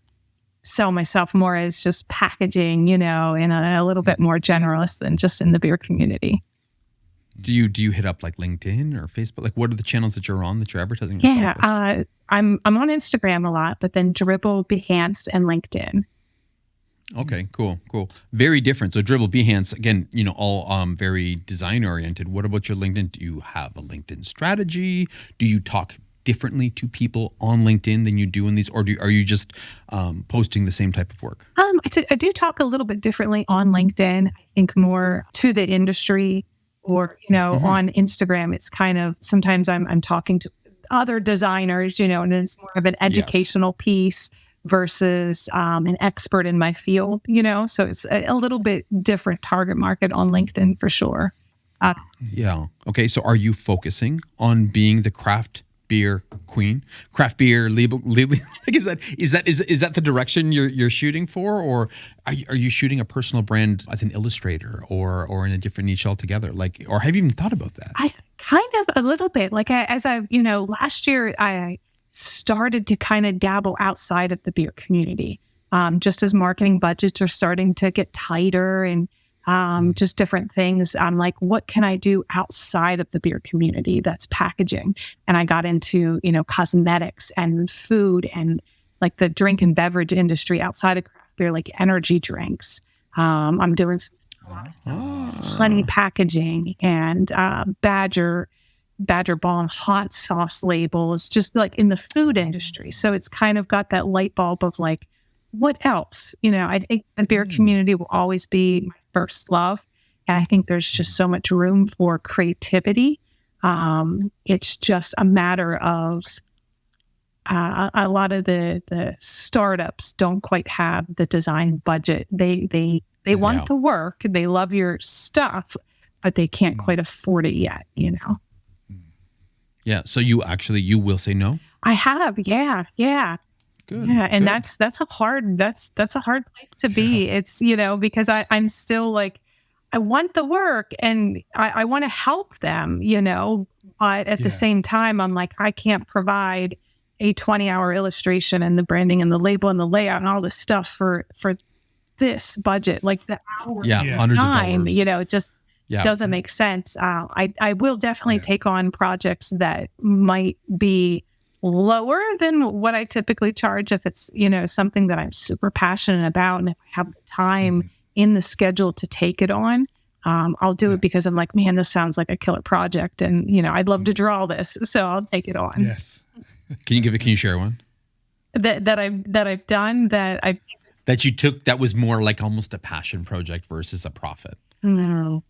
sell myself more as just packaging, and a little bit more generalist than just in the beer community. Do you hit up like LinkedIn or Facebook? Like, what are the channels that you're on that you're advertising yourself with? I'm on Instagram a lot, but then Dribbble, Behance, and LinkedIn. Okay, cool. Very different. So Dribbble, Behance, again, all very design oriented. What about your LinkedIn? Do you have a LinkedIn strategy? Do you talk differently to people on LinkedIn than you do in these, or are you just posting the same type of work? I do talk a little bit differently on LinkedIn. I think more to the industry, or on Instagram, it's kind of sometimes I'm talking to other designers, and it's more of an educational piece versus an expert in my field, So it's a little bit different target market on LinkedIn for sure. Okay. So are you focusing on being the craft beer queen, craft beer label? Like, is that the direction you're shooting for, or are you shooting a personal brand as an illustrator, or in a different niche altogether? Like, or have you even thought about that? I kind of a little bit. Like last year I started to kind of dabble outside of the beer community, just as marketing budgets are starting to get tighter and just different things. I'm like, what can I do outside of the beer community that's packaging? And I got into, cosmetics and food and like the drink and beverage industry outside of craft beer, like energy drinks. I'm doing some honey packaging and Badger Bomb hot sauce labels, just like in the food industry. So it's kind of got that light bulb of like, what else? I think the beer community will always be my first love. And I think there's just so much room for creativity. It's just a matter of a lot of the startups don't quite have the design budget. They want the work, they love your stuff, but they can't quite afford it yet, Yeah. So you will say no? I have. Yeah. Good. Yeah. And good. that's a hard place to be. It's, because I'm still like, I want the work and I want to help them, but at the same time, I'm like, I can't provide a 20-hour illustration and the branding and the label and the layout and all this stuff for this budget, like the hour hundreds time, of dollars. It just doesn't make sense. I will definitely take on projects that might be lower than what I typically charge if it's, something that I'm super passionate about. And if I have the time in the schedule to take it on, I'll do it because I'm like, man, this sounds like a killer project. And, I'd love to draw this. So I'll take it on. Yes. Can you share one? That I've done that you took that was more like almost a passion project versus a profit? No.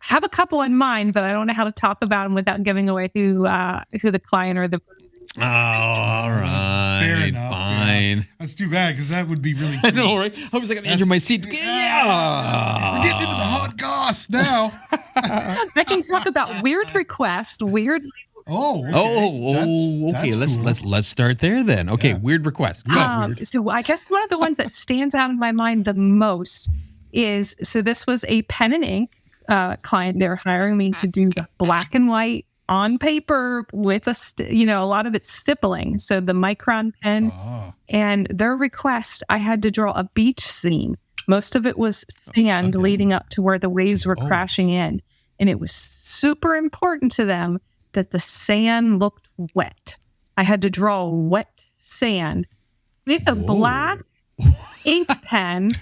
I have a couple in mind, but I don't know how to talk about them without giving away who the client or the. Oh, all right. Fair enough. Fine. Yeah. That's too bad because that would be really cool. I know, right? I was like, I'm under my seat. Yeah. We're getting into the hot goss now. I can talk about weird request, weird. Oh, okay. That's cool. Let's start there then. Okay, weird request. So I guess one of the ones that stands out in my mind the most is, so this was a pen and ink client. They're hiring me to do the black and white on paper with a lot of it's stippling. So the micron pen and their request, I had to draw a beach scene. Most of it was sand leading up to where the waves were crashing in. And it was super important to them that the sand looked wet. I had to draw wet sand with a black ink pen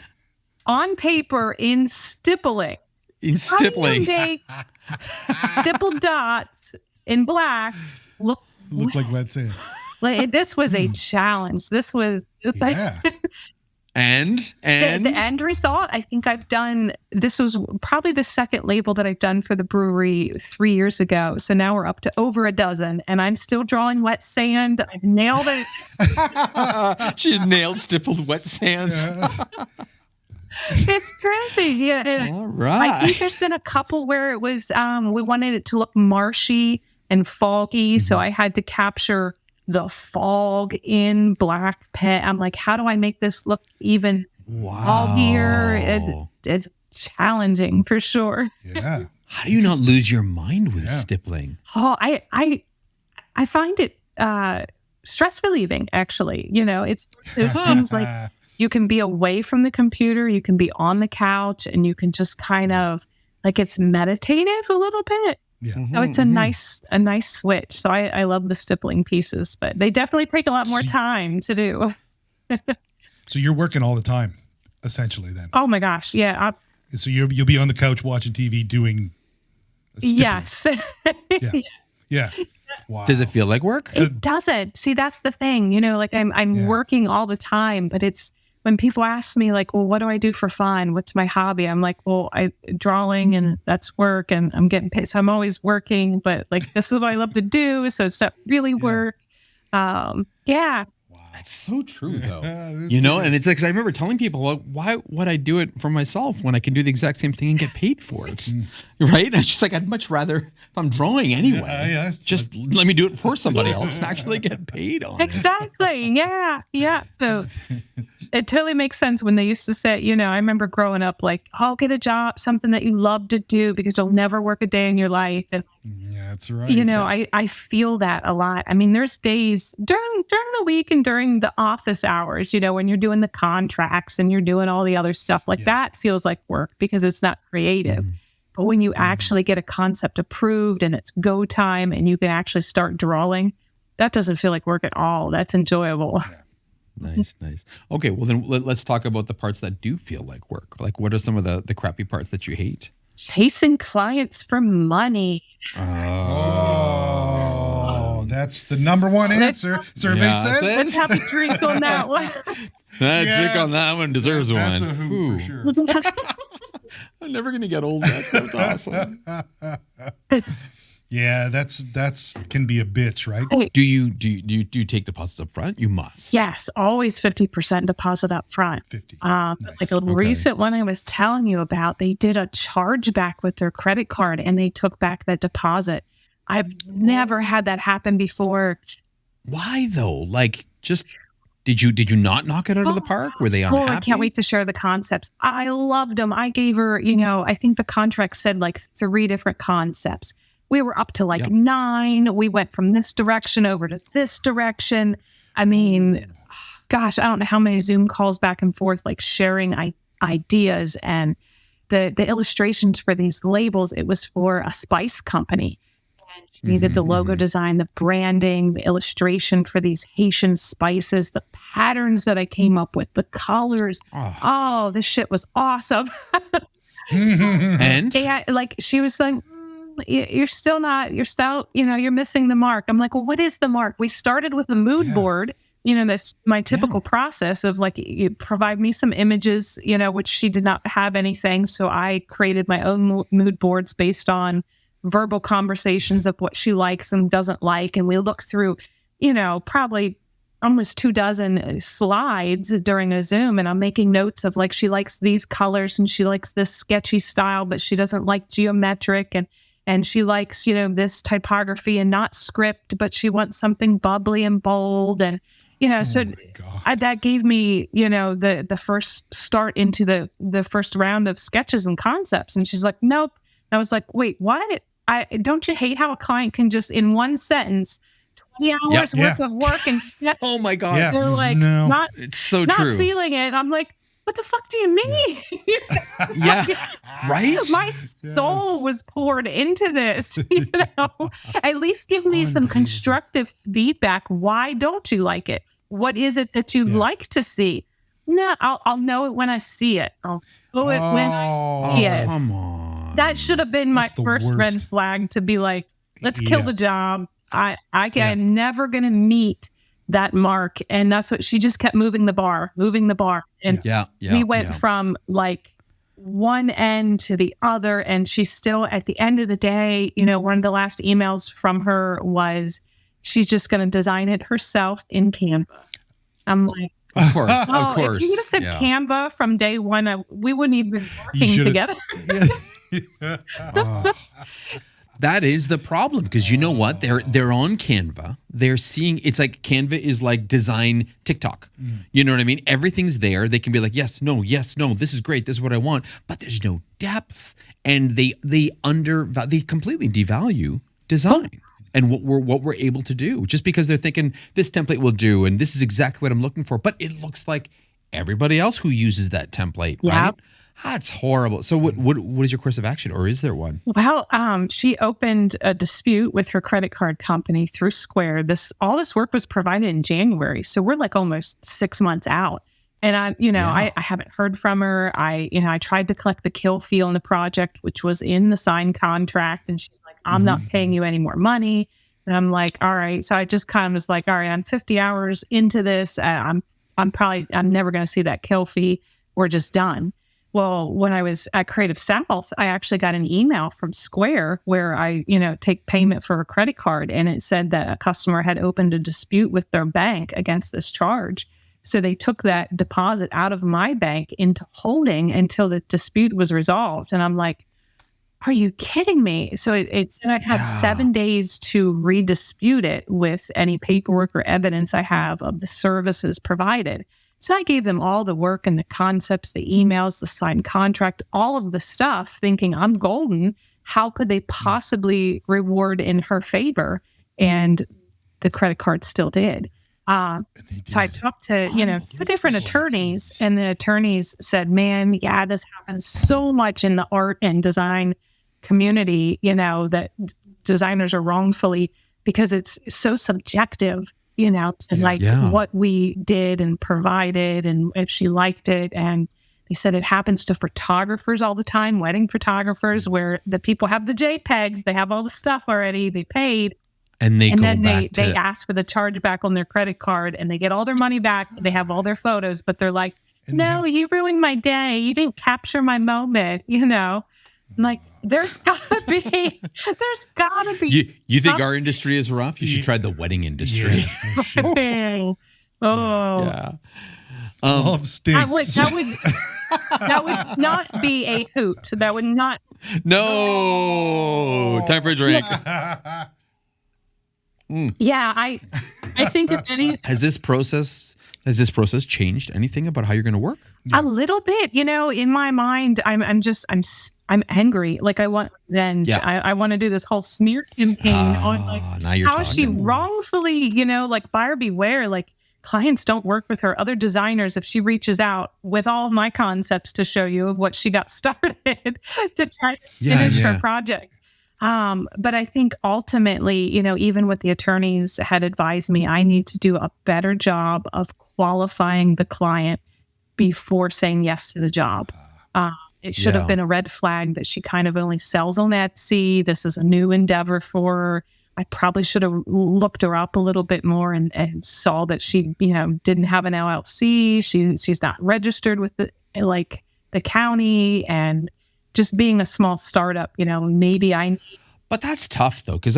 on paper in stippling. In stippling. How do you make stippled dots in black look like wet sand. Like, this was a challenge. It's like and the end result. I think this was probably the second label that I've done for the brewery 3 years ago. So now we're up to over a dozen, and I'm still drawing wet sand. I've nailed it. She's nailed stippled wet sand. Yeah. It's crazy. Yeah. All right. I think there's been a couple where it was, we wanted it to look marshy and foggy. So I had to capture the fog in black pen. I'm like, how do I make this look even foggier? It's challenging for sure. Yeah. How do you not lose your mind with stippling? Oh, I find it stress relieving, actually. It's there's things like you can be away from the computer, you can be on the couch, and you can just kind of like, it's meditative a little bit. Yeah. So it's a nice switch. So I love the stippling pieces, but they definitely take a lot more time to do. So you're working all the time, essentially, then. Oh my gosh, yeah. So you'll be on the couch watching TV doing. Yes. Yeah. Wow. Does it feel like work? It doesn't. See, that's the thing. Like I'm working all the time, but it's when people ask me like, well, what do I do for fun? What's my hobby? I'm like, well, drawing, and that's work, and I'm getting paid. So I'm always working, but like, this is what I love to do. So it's not really work. Yeah. It's so true, though. And it's like, 'cause I remember telling people, like, why would I do it for myself when I can do the exact same thing and get paid for it? Right? And it's just like, I'd much rather, if I'm drawing anyway, just let me do it for somebody else and actually get paid on it. Exactly. Yeah. So it totally makes sense when they used to say, I remember growing up like, oh, get a job, something that you love to do because you'll never work a day in your life. And yeah, that's right. I feel that a lot. I mean, there's days during the week and during the office hours, when you're doing the contracts and you're doing all the other stuff, like that feels like work because it's not creative. But when you actually get a concept approved and it's go time and you can actually start drawing, that doesn't feel like work at all. That's enjoyable. Nice. Okay, well then let's talk about the parts that do feel like work. Like, what are some of the crappy parts that you hate? Chasing clients for money. Oh, that's the number one answer. Survey says. Let's have a drink on that one. Drink on that one deserves one. That's a hoot for sure. I'm never gonna get old. That's awesome. Yeah, that's can be a bitch, right? Do you take deposits up front? You must. Yes, always 50% deposit up front. 50. Nice. Like a recent one I was telling you about, they did a chargeback with their credit card and they took back that deposit. I've never had that happen before. Why though? Like, just did you not knock it out of the park? Were they unhappy? I can't wait to share the concepts. I loved them. I gave her, I think the contract said like 3 different concepts. We were up to like 9. We went from this direction over to this direction. I mean, gosh, I don't know how many Zoom calls back and forth, like sharing ideas and the illustrations for these labels. It was for a spice company. And she needed the logo design, the branding, the illustration for these Haitian spices, the patterns that I came up with, the colors. Oh, this shit was awesome. And like she was like, you're still, you're missing the mark. I'm like, well, what is the mark? We started with a mood board. That's my typical process of like, you provide me some images, which she did not have anything. So I created my own mood boards based on verbal conversations of what she likes and doesn't like. And we look through, probably almost 24 slides during a Zoom. And I'm making notes of like, she likes these colors and she likes this sketchy style, but she doesn't like geometric. And she likes, this typography and not script, but she wants something bubbly and bold. And, that gave me, the first start into the first round of sketches and concepts. And she's like, nope. And I was like, wait, what? Don't you hate how a client can just in one sentence, 20 hours worth of work and sketch? Oh my God. Yeah. They're like, it's so not true. feeling it. I'm like, what the fuck do you mean? Yeah. Right? My soul was poured into this, At least give me some constructive feedback. Why don't you like it? What is it that you'd like to see? No, I'll know it when I see it. I'll know it when I see it. Come on. That should have been my That's the first red worst. flag to be like, let's kill the job. I'm Yeah. never going to meet that mark. And that's what she just kept moving the bar. And Yeah. we went from like one end to the other. And she's still at the end of the day, one of the last emails from her was she's just going to design it herself in Canva. I'm like, Of course. oh, Of course. if you would have said Yeah. Canva from day one, we wouldn't even be working together. That is the problem, because you know what? They're on Canva. They're seeing, it's like Canva is like design TikTok. You know what I mean? Everything's there. They can be like, yes, no, this is great. This is what I want. But there's no depth. And they completely devalue design and what we're able to do, just because they're thinking this template will do and this is exactly what I'm looking for. But it looks like everybody else who uses that template, right? That's horrible. So what is your course of action, or is there one? Well, she opened a dispute with her credit card company through Square. All this work was provided in January, so we're like almost 6 months out. And I haven't heard from her. I tried to collect the kill fee on the project, which was in the signed contract, and she's like, "I'm not paying you any more money." And I'm like, "All right." So I just kind of was like, "All right, I'm 50 hours into this. I'm never going to see that kill fee. We're just done." Well, when I was at Creative South, I actually got an email from Square where I, take payment for a credit card. And it said that a customer had opened a dispute with their bank against this charge. So they took that deposit out of my bank into holding until the dispute was resolved. And I'm like, are you kidding me? So it said I had 7 days to redispute it with any paperwork or evidence I have of the services provided. So I gave them all the work and the concepts, the emails, the signed contract, all of the stuff, thinking I'm golden. How could they possibly reward in her favor? And the credit card still did. So I talked to, 2 different attorneys, and the attorneys said, man, this happens so much in the art and design community, that designers are wrongfully, because it's so subjective, to what we did and provided and if she liked it. And they said it happens to photographers all the time, wedding photographers, where the people have the JPEGs, they have all the stuff already, they paid. And then they ask for the chargeback on their credit card, and they get all their money back. They have all their photos, but they're like, no, you ruined my day. You didn't capture my moment, I'm like, there's gotta be. You think our industry is rough? You should try the wedding industry. Yeah. Yeah. Love stinks. That would not be a hoot. That would not. No. Time for a drink. Yeah, I think if any. Has this process changed anything about how you're going to work? A little bit, in my mind, I'm angry. Like I want revenge. Yeah. I want to do this whole smear campaign on now you're how is she talking. wrongfully, like buyer beware, like clients don't work with her. Other designers, if she reaches out with all of my concepts to show you of what she got started to try to finish her project. But I think ultimately, even what the attorneys had advised me, I need to do a better job of qualifying the client before saying yes to the job. It should have been a red flag that she kind of only sells on Etsy. This is a new endeavor for her. I probably should have looked her up a little bit more and saw that she, didn't have an LLC. She's not registered with the county, and just being a small startup, maybe I need. But that's tough though, because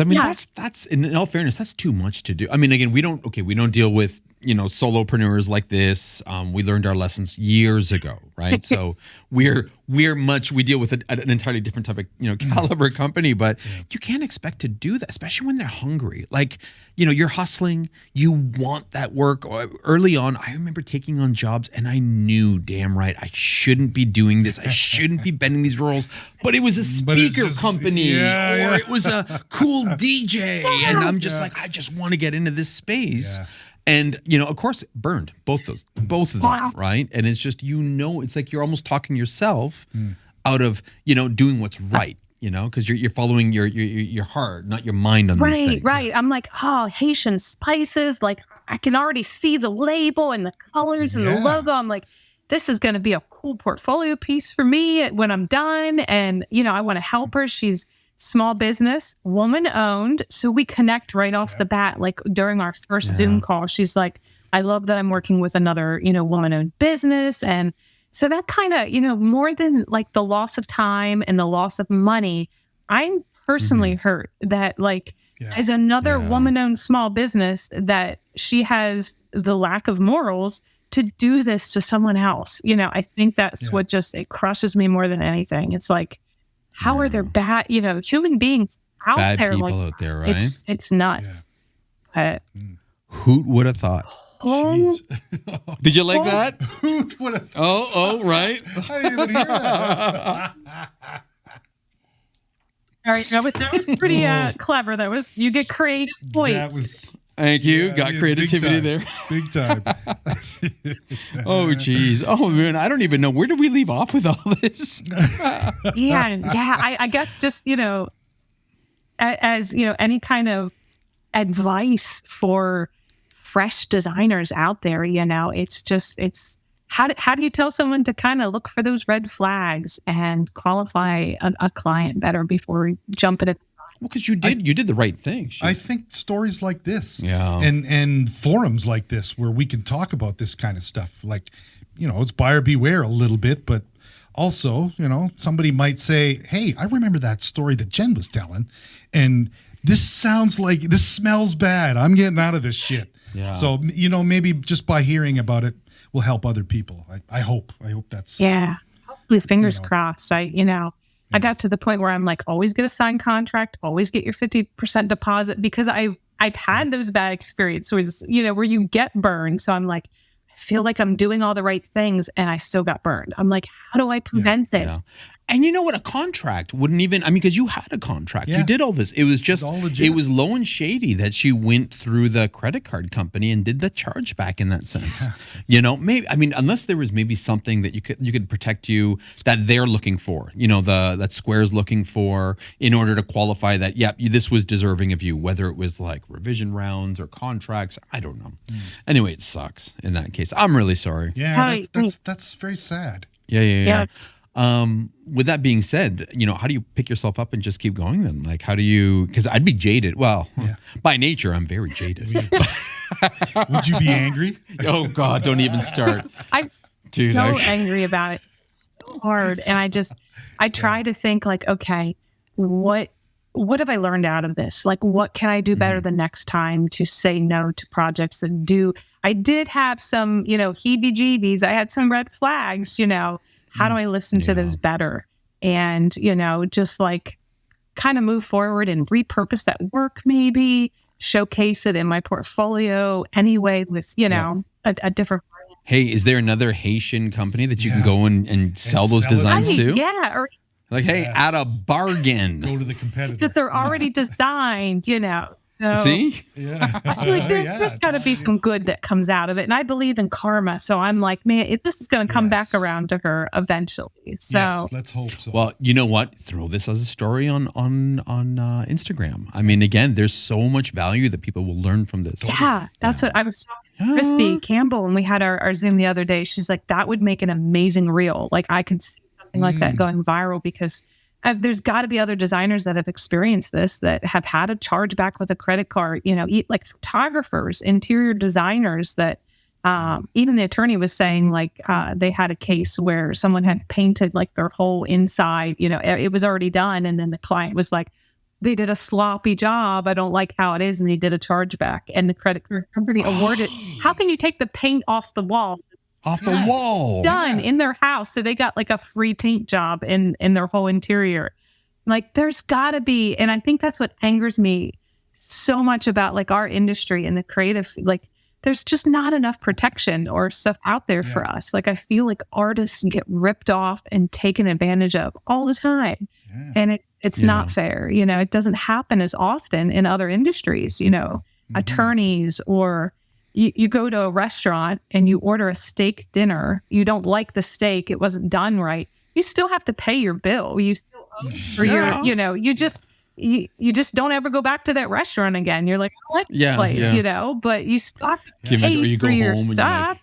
that's in all fairness, that's too much to do. I mean, again, we don't deal with solopreneurs like this. We learned our lessons years ago, right? So we deal with an entirely different type of caliber company, but you can't expect to do that, especially when they're hungry. Like you're hustling, you want that work. Early on, I remember taking on jobs, and I knew damn right I shouldn't be doing this. I shouldn't be bending these rules. But it was a speaker company, or it was a cool DJ, and I'm just like, I just want to get into this space. Yeah. And, of course, burned both of them, right? And it's just, it's like you're almost talking yourself out of, doing what's right, because you're following your heart, not your mind on these things. Right. I'm like, Haitian spices, like I can already see the label and the colors and the logo. I'm like, this is going to be a cool portfolio piece for me when I'm done. And, I want to help her. She's small business, woman owned. So we connect right off the bat. Like during our first Zoom call, she's like, I love that I'm working with another, woman owned business. And so that kind of, more than like the loss of time and the loss of money, I'm personally hurt that like as another woman owned small business that she has the lack of morals to do this to someone else. I think that's what it crushes me more than anything. It's like, how are there bad, human beings out bad there? People like, out there, right? It's nuts. But, who would have thought? Did you like that? Who would have thought? Oh, right. I didn't even hear that. All right, that was pretty clever. You get creative points. Thank you. Got creativity there. Big time. Oh, geez. Oh, man. I don't even know. Where did we leave off with all this? I guess just, as, any kind of advice for fresh designers out there, it's how do you tell someone to kind of look for those red flags and qualify a client better before we jump in it? Well, because you did the right thing. I think stories like this and forums like this where we can talk about this kind of stuff, like, it's buyer beware a little bit, but also, somebody might say, hey, I remember that story that Jen was telling, and this smells bad. I'm getting out of this shit. Yeah. So, maybe just by hearing about it will help other people. I hope that's... Yeah. Hopefully, fingers crossed. I got to the point where I'm like, always get a signed contract, always get your 50% deposit, because I've had those bad experiences, where you get burned. So I'm like, I feel like I'm doing all the right things and I still got burned. I'm like, how do I prevent this? And you know what? A contract wouldn't even, because you had a contract. You did all this. It was just, it was low and shady that she went through the credit card company and did the chargeback in that sense. Maybe, unless there was maybe something that you could protect you that they're looking for, that Square's looking for in order to qualify that, this was deserving of you, whether it was like revision rounds or contracts. I don't know. Anyway, it sucks in that case. I'm really sorry. Yeah, that's very sad. Yeah. With that being said, how do you pick yourself up and just keep going then? Like, how do you, because I'd be jaded. Well, by nature, I'm very jaded. Would you be angry? Oh God, don't even start. I'm angry about it. It's so hard. And I try to think like, okay, what have I learned out of this? Like, what can I do better the next time to say no to projects that I did have some, heebie-jeebies. I had some red flags, How do I listen to those better? And, just like kind of move forward and repurpose that work, maybe showcase it in my portfolio anyway with, a different brand. Hey, is there another Haitian company that you can go and sell those designs to? Yeah. Or, like, hey, at a bargain. Go to the competitor. Because they're already designed, So, see? Yeah. I feel like there's got to be some good that comes out of it. And I believe in karma. So I'm like, man, this is going to come back around to her eventually. So let's hope so. Well, you know what? Throw this as a story on Instagram. Again, there's so much value that people will learn from this. Yeah, that's what I was talking to Christy Campbell, and we had our Zoom the other day. She's like, that would make an amazing reel. Like I could see something like that going viral because there's got to be other designers that have experienced this, that have had a chargeback with a credit card, like photographers, interior designers that even the attorney was saying like they had a case where someone had painted like their whole inside, it was already done. And then the client was like, they did a sloppy job. I don't like how it is. And they did a chargeback and the credit card company awarded. How can you take the paint off the wall? Done in their house. So they got like a free paint job in their whole interior. Like there's gotta be, and I think that's what angers me so much about like our industry and the creative, like there's just not enough protection or stuff out there for us. Like I feel like artists get ripped off and taken advantage of all the time. Yeah. And it's not fair. It doesn't happen as often in other industries, attorneys or you go to a restaurant and you order a steak dinner. You don't like the steak. It wasn't done right. You still have to pay your bill. You still owe for your, you just don't ever go back to that restaurant again. You're like, I like this place, you know, but you still have to Can you imagine, or pay you go for your home and you're stuff. like,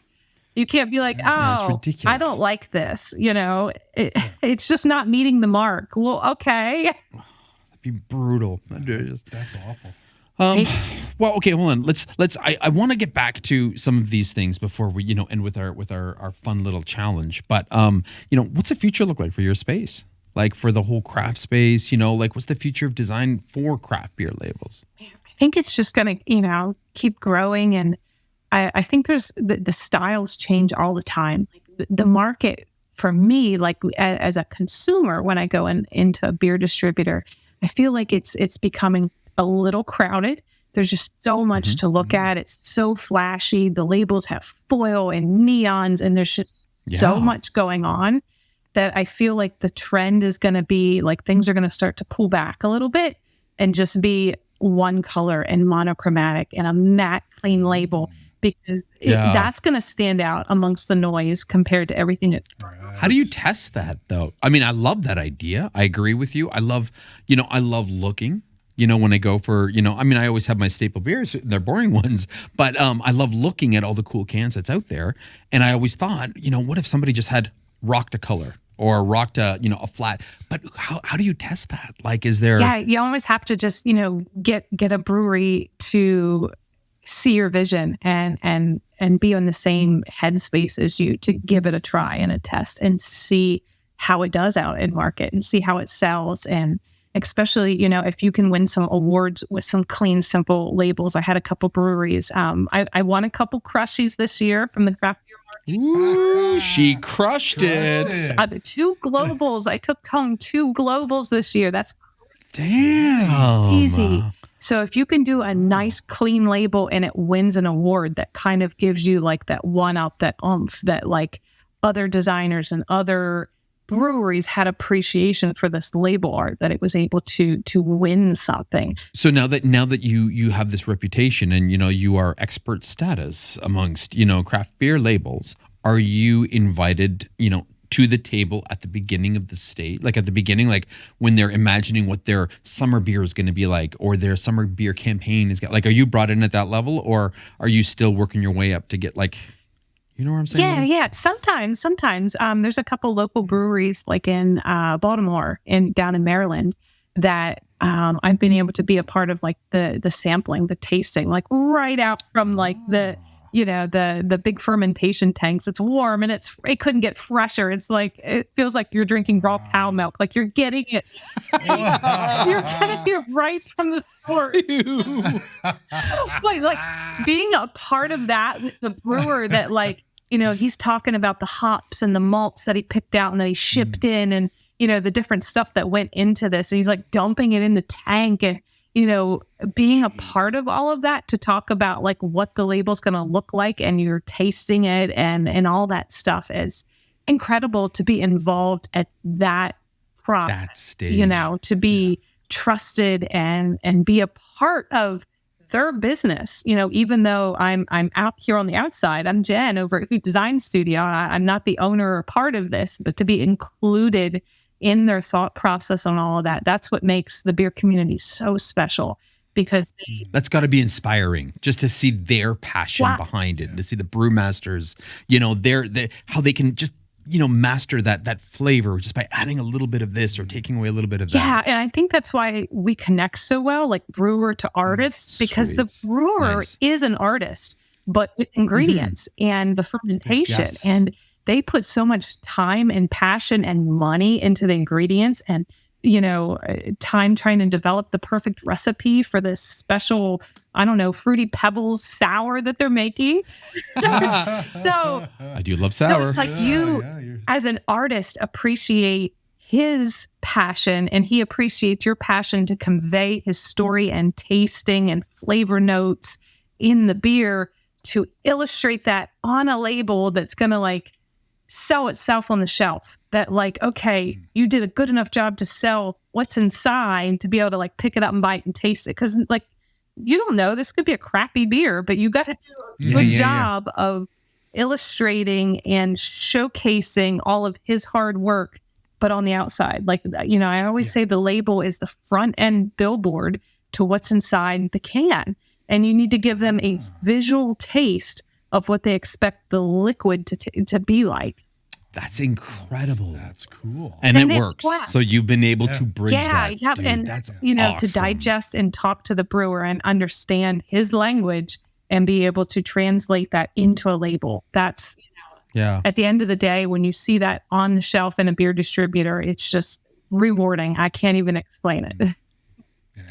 You can't be like, yeah, it's oh, ridiculous. I don't like this. You know, it's just not meeting the mark. Well, okay. That'd be brutal. That's awful. Well, okay, hold on. Let's. I want to get back to some of these things before we, end with our fun little challenge. But what's the future look like for your space? Like for the whole craft space, like what's the future of design for craft beer labels? I think it's just going to, keep growing. And I think there's the styles change all the time. Like the market for me, like as a consumer, when I go into a beer distributor, I feel like it's becoming a little crowded. There's just so much to look at. It's so flashy. The labels have foil and neons, and there's just so much going on that I feel like the trend is going to be like things are going to start to pull back a little bit and just be one color and monochromatic and a matte clean label, because that's going to stand out amongst the noise compared to everything that's How do you test that though? I mean, I love that idea. I agree with you. I love looking, when I go for, I always have my staple beers. They're boring ones, but I love looking at all the cool cans that's out there. And I always thought, what if somebody just had rocked a color or rocked a flat? But how do you test that? Like, is there? Yeah, you always have to just, get a brewery to see your vision and be on the same headspace as you to give it a try and a test and see how it does out in market and see how it sells. And especially, if you can win some awards with some clean, simple labels. I had a couple breweries. I won a couple crushies this year from the craft beer market. Ooh, she crushed it. The 2 globals. I took home 2 globals this year. That's damn easy. So if you can do a nice clean label and it wins an award, that kind of gives you like that one up, that oomph that like other designers and other breweries had appreciation for this label art, that it was able to win something. So now that you have this reputation and you are expert status amongst craft beer labels, are you invited to the table at the beginning of the state, like at the beginning, like when they're imagining what their summer beer is going to be like, or their summer beer campaign is like, are you brought in at that level, or are you still working your way up to get like, you know what I'm saying? Yeah. Sometimes. There's a couple local breweries like in Baltimore and down in Maryland that I've been able to be a part of, like the sampling, the tasting, like right out from like the big fermentation tanks. It's warm and it couldn't get fresher. It's like, it feels like you're drinking raw cow milk. Like you're getting it. You're getting it right from the source. like being a part of that with the brewer that like, he's talking about the hops and the malts that he picked out and that he shipped in and, the different stuff that went into this. And he's like dumping it in the tank and, being a part of all of that to talk about like what the label's going to look like and you're tasting it and all that stuff is incredible to be involved at that process, that stage. To be trusted and be a part of their business, even though I'm out here on the outside. I'm Jen over at Hoot Design Studio. I'm not the owner or part of this, but to be included in their thought process on all of that. That's what makes the beer community so special, because that's got to be inspiring just to see their passion behind it, to see the brewmasters, their how they can just, master that flavor just by adding a little bit of this or taking away a little bit of that. Yeah. And I think that's why we connect so well, like brewer to artist, because the brewer is an artist, but with ingredients and the fermentation and they put so much time and passion and money into the ingredients and, time trying to develop the perfect recipe for this special, Fruity Pebbles sour that they're making. So I do love sour. No, it's like you as an artist appreciate his passion and he appreciates your passion to convey his story and tasting and flavor notes in the beer to illustrate that on a label that's going to like sell itself on the shelf. That like, okay, you did a good enough job to sell what's inside to be able to like pick it up and buy it and taste it. Cause like, you don't know, this could be a crappy beer, but you got to do a good job of illustrating and showcasing all of his hard work but on the outside. Like, I always say the label is the front end billboard to what's inside the can. And you need to give them a visual taste of what they expect the liquid to be like. That's incredible. That's cool. And it works. So you've been able to bridge that. Yeah, Dude, and that's to awesome. digest and talk to the brewer and understand his language and be able to translate that into a label. That's at the end of the day, when you see that on the shelf in a beer distributor, it's just rewarding. I can't even explain it.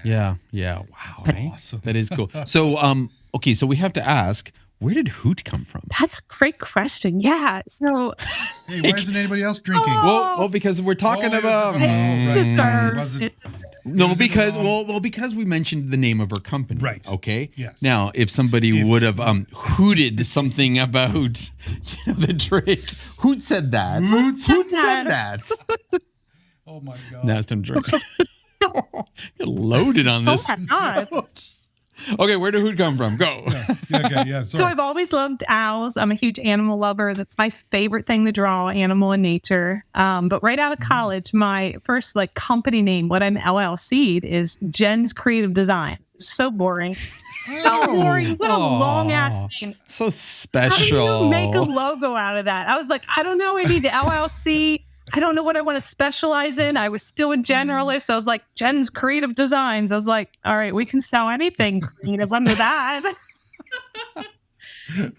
Yeah. Wow. That's awesome. That is cool. So, okay, so we have to ask, where did Hoot come from? That's a great question. Yeah. So, hey, why isn't anybody else drinking? Well, because we're talking about. Because we mentioned the name of our company. Right. Okay. Yes. Now, if somebody would have hooted something about the drink, Hoot said that. Hoot said that. Oh my God. Now it's time to drink. Get loaded on this. Oh my God. Okay, where did Hoot come from? Go. Yeah. So I've always loved owls. I'm a huge animal lover. That's my favorite thing to draw, animal in nature. But right out of college, my first company name, what I'm LLC'd, is Jen's Creative Designs. So boring. So boring. What a long ass name. So special. How do you make a logo out of that? I was like, I don't know. I need the LLC. I don't know what I want to specialize in. I was still a generalist. So I was like, Jen's Creative Designs. I was like, all right, we can sell anything creative under that.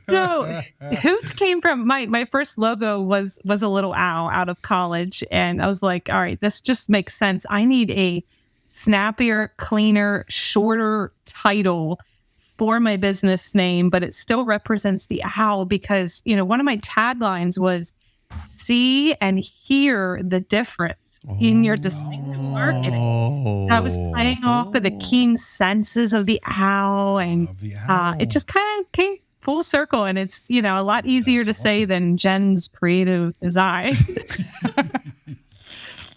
So Hoot came from my first logo was a little owl out of college. And I was like, all right, this just makes sense. I need a snappier, cleaner, shorter title for my business name, but it still represents the owl because, one of my taglines was, see and hear the difference in your distinctive marketing. So I was playing off of the keen senses of the owl, and it just kind of came full circle. And it's, a lot easier to say than Jen's Creative Design.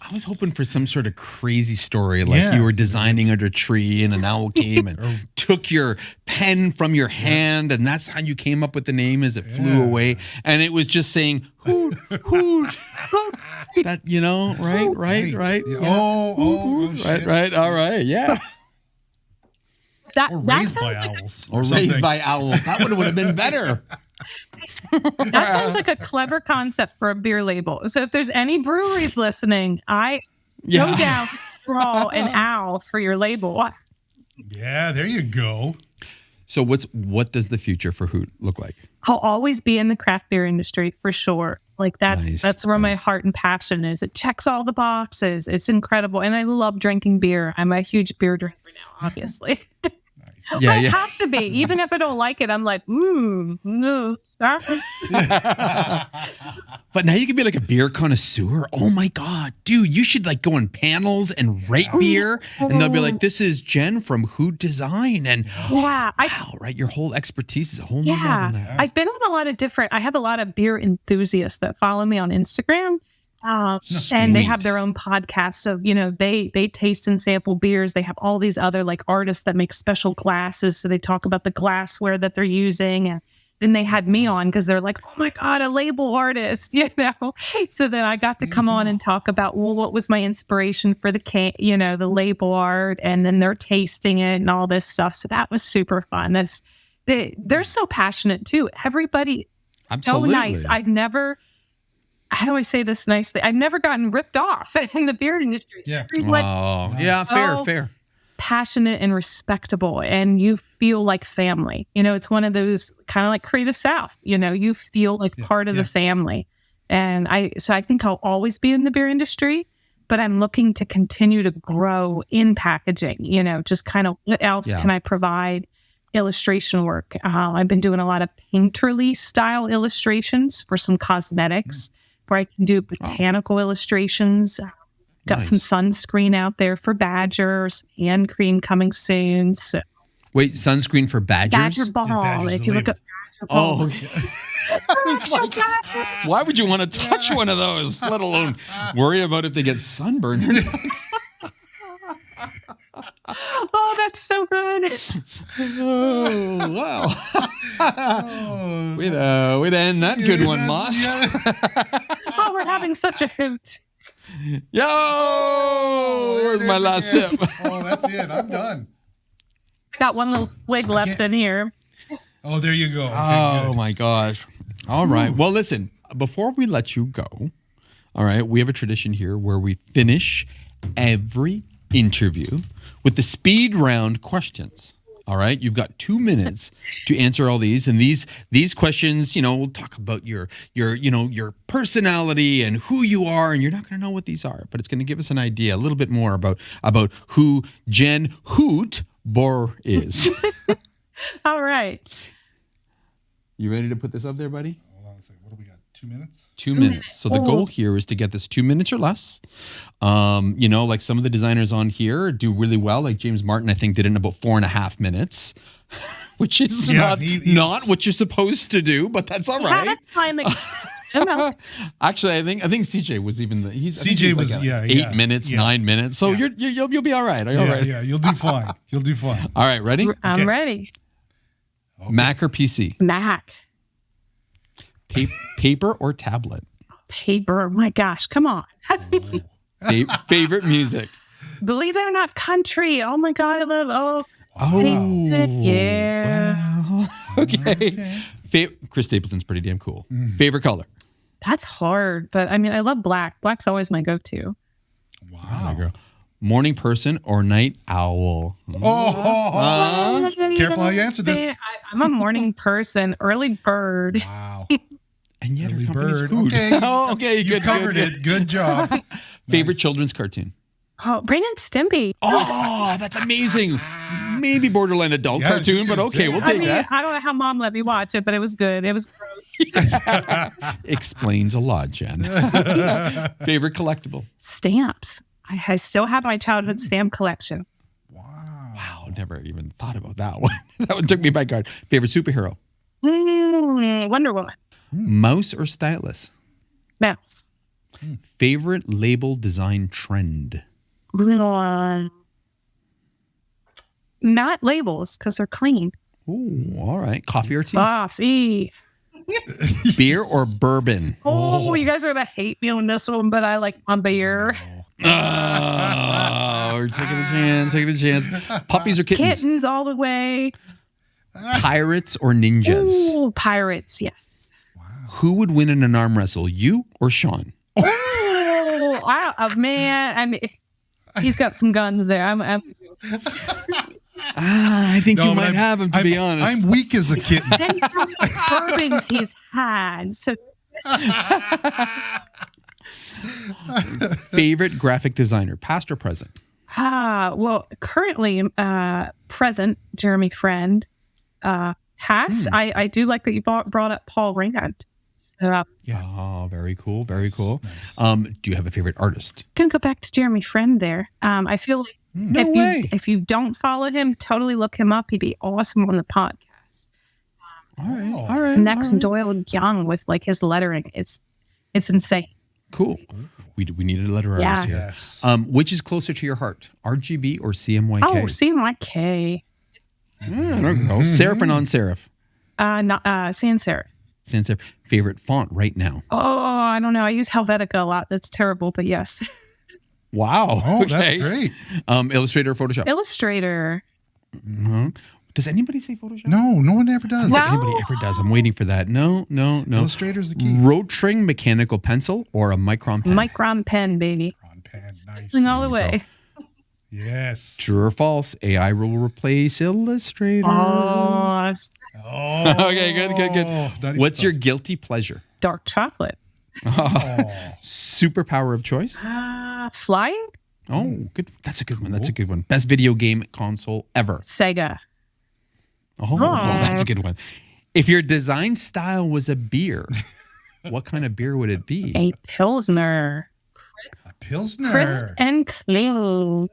I was hoping for some sort of crazy story, like you were designing under a tree and an owl came and took your pen from your hand, and that's how you came up with the name as it flew away. And it was just saying, hoot, hoot. That, right? Yeah. Yeah. Oh, right. All right. Yeah. Or raised by owls. Or raised by owls. That would have been better. That sounds like a clever concept for a beer label. So if there's any breweries listening, go down, draw an owl for your label. Yeah, there you go. So what does the future for Hoot look like? I'll always be in the craft beer industry for sure. Like that's where my heart and passion is. It checks all the boxes. It's incredible. And I love drinking beer. I'm a huge beer drinker now, obviously. Yeah, I have to be. Even if I don't like it, I'm like, no, stop. But now you can be like a beer connoisseur. Oh my God, dude, you should go on panels and rate beer. And they'll be like, this is Jen from Hoot Design. And right? Your whole expertise is a whole new level there. I've been on I have a lot of beer enthusiasts that follow me on Instagram. And they have their own podcast. So, they taste and sample beers. They have all these other artists that make special glasses. So they talk about the glassware that they're using. And then they had me on because they're like, oh my God, a label artist, So then I got to come on and talk about, what was my inspiration for the label art, and then they're tasting it and all this stuff. So that was super fun. They're so passionate too. Everybody so nice. How do I say this nicely? I've never gotten ripped off in the beer industry. Yeah. Fair. Passionate and respectable, and you feel like family. It's one of those kind of like Creative South. You feel like part of the family. And I think I'll always be in the beer industry, but I'm looking to continue to grow in packaging. Just kind of what else can I provide? Illustration work. I've been doing a lot of painterly style illustrations for some cosmetics. Where I can do botanical illustrations. Got some sunscreen out there for badgers, hand cream coming soon. So. Wait, sunscreen for badgers? Badger ball. If you look up badger ball. Why would you want to touch one of those, let alone worry about if they get sunburned or not? Oh, that's so good. Oh, wow. Way to end that good one, Moss. Oh, we're having such a hoot. Yo! There it Where's my is last again. sip? Oh, that's it. I'm done. I got one little swig left in here. Oh, there you go. Okay, Oh good. my gosh. All right. Well, listen, before we let you go, all right, we have a tradition here where we finish every interview with the speed round questions. All right, you've got 2 minutes to answer all these, and these questions, we'll talk about your personality and who you are, and you're not going to know what these are, but it's going to give us an idea, a little bit more about who Jen Hoot Borror is. All right. You ready to put this up there, buddy? Hold on a second. What do we got? 2 minutes? 2 minutes. So the goal here is to get this 2 minutes or less. Like some of the designers on here do really well. Like James Martin, I think, did it in about 4.5 minutes, which is not what you're supposed to do, but that's all right. Have a time. Actually, I think CJ was even CJ was 8 minutes, 9 minutes. So you'll be all right. All right. Yeah, you'll do fine. You'll do fine. All right, ready? I'm ready. Okay. Mac or PC? Mac. Paper or tablet? Paper. Oh my gosh. Come on. Favorite music? Believe it or not, country. Oh my God. I love Oh, yeah. Wow. Okay. Chris Stapleton's pretty damn cool. Favorite color? That's hard. But I mean, I love black. Black's always my go-to. Wow. Morning person or night owl? Careful how you answer this. I'm a morning person. Early bird. Wow. And yet Early our company's bird. food. Okay. Okay, You good. covered it. Good job. Favorite children's cartoon? Oh, Brain and Stimpy. Oh, that's amazing. Maybe borderline adult Yeah, I was cartoon, just but gonna okay, say. we'll I take mean, that. I don't know how Mom let me watch it, but it was good. It was gross. Explains a lot, Jen. Favorite collectible? Stamps. I still have my childhood stamp collection. Wow, never even thought about that one. That one took me by guard. Favorite superhero? Wonder Woman. Mouse or stylus? Mouse. Favorite label design trend? Not labels because they're clean. Ooh, all right. Coffee or tea? Coffee. Beer or bourbon? Oh, you guys are gonna hate me on this one, but I like my beer. Oh, we're taking a chance. Puppies or kittens? Kittens all the way. Pirates or ninjas? Ooh, pirates, yes. Who would win in an arm wrestle, you or Sean? Oh, man. I mean, he's got some guns there. I think you might have him, to be honest. I'm weak as a kitten. And how many bourbons he's had. So Favorite graphic designer, past or present? well, currently present, Jeremy Friend. Past, I do like that you brought up Paul Rand. So, Oh, very cool. Very cool. Nice. Do you have a favorite artist? can go back to Jeremy Friend there. I feel like if you don't follow him, totally look him up. He'd be awesome on the podcast. All right. Next, Doyle Young with like his lettering. It's insane. Cool. We needed a letter artist Yeah. here. Yes. Which is closer to your heart, RGB or CMYK? Oh, CMYK. Serif or non-serif? Sans serif. Sans serif. Favorite font right now? Oh, I don't know. I use Helvetica a lot. That's terrible, but yes. Wow. Oh, Okay. that's great. Illustrator or Photoshop? Illustrator. Does anybody say Photoshop? No one ever does. Wow. Anybody ever does? I'm waiting for that. No. Illustrator's the key. Rotring mechanical pencil or a micron pen? Micron pen, baby. On pen. Nice. All the way. Yes. True or false? AI will replace Illustrator. Oh, Okay, good. What's your guilty pleasure? dark chocolate. Superpower of choice? Flying? Oh, good. That's a good one. Best video game console ever? Sega. Oh, that's a good one. If your design style was a beer, what kind of beer would it be? A Pilsner. A Pilsner. Crisp and clean.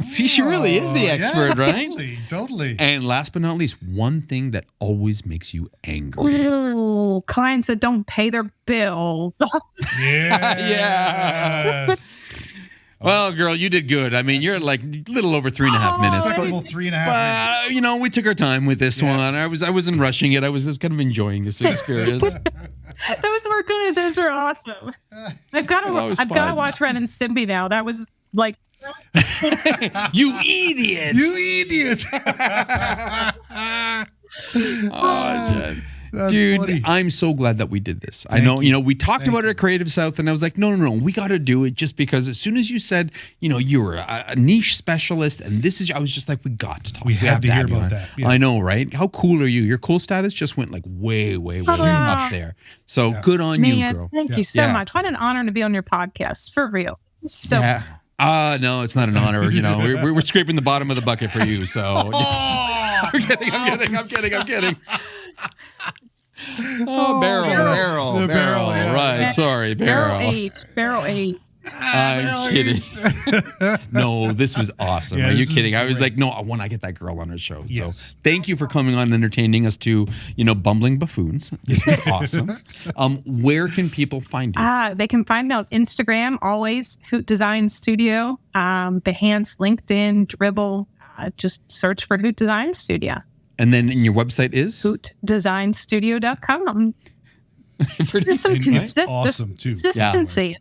See, she really is the expert, yeah, right? Totally. And last but not least, one thing that always makes you angry. Ooh, clients that don't pay their bills. Yes. Well, girl, you did good. I mean, you're at like a little over 3.5 minutes. Respectable 3.5 minutes. We took our time with this one. I wasn't rushing it. I was kind of enjoying this experience. Those were good. Those were awesome. I've got was to fun. watch Ren and Stimpy now. That was like You idiot! You idiot! Oh, Jen. That's Dude, funny. I'm so glad that we did this. I know, we talked about it at Creative South, and I was like, no, we got to do it just because as soon as you said, you were a niche specialist, and I was just like, we got to talk. We had to hear have you about on. that. Yeah. I know, right? How cool are you? Your cool status just went like way up there. So good on you, man. girl. Thank you so Yeah. much. What an honor to be on your podcast. For real. So Yeah. No, it's not an honor. We're scraping the bottom of the bucket for you. So I'm kidding. Oh, barrel. The barrel, yeah. Right. Sorry, barrel. Barrel 8. I'm kidding. No, this was awesome. Yeah, Are you this is kidding? I was great. like, no, I want to get that girl on our show. Yes. So thank you for coming on and entertaining us to, bumbling buffoons. This was awesome. Where can people find you? They can find me on Instagram, always, Hoot Design Studio, Behance, LinkedIn, Dribble. Just search for Hoot Design Studio. And then your website is? HootDesignStudio.com. There's some awesome, too. consistency.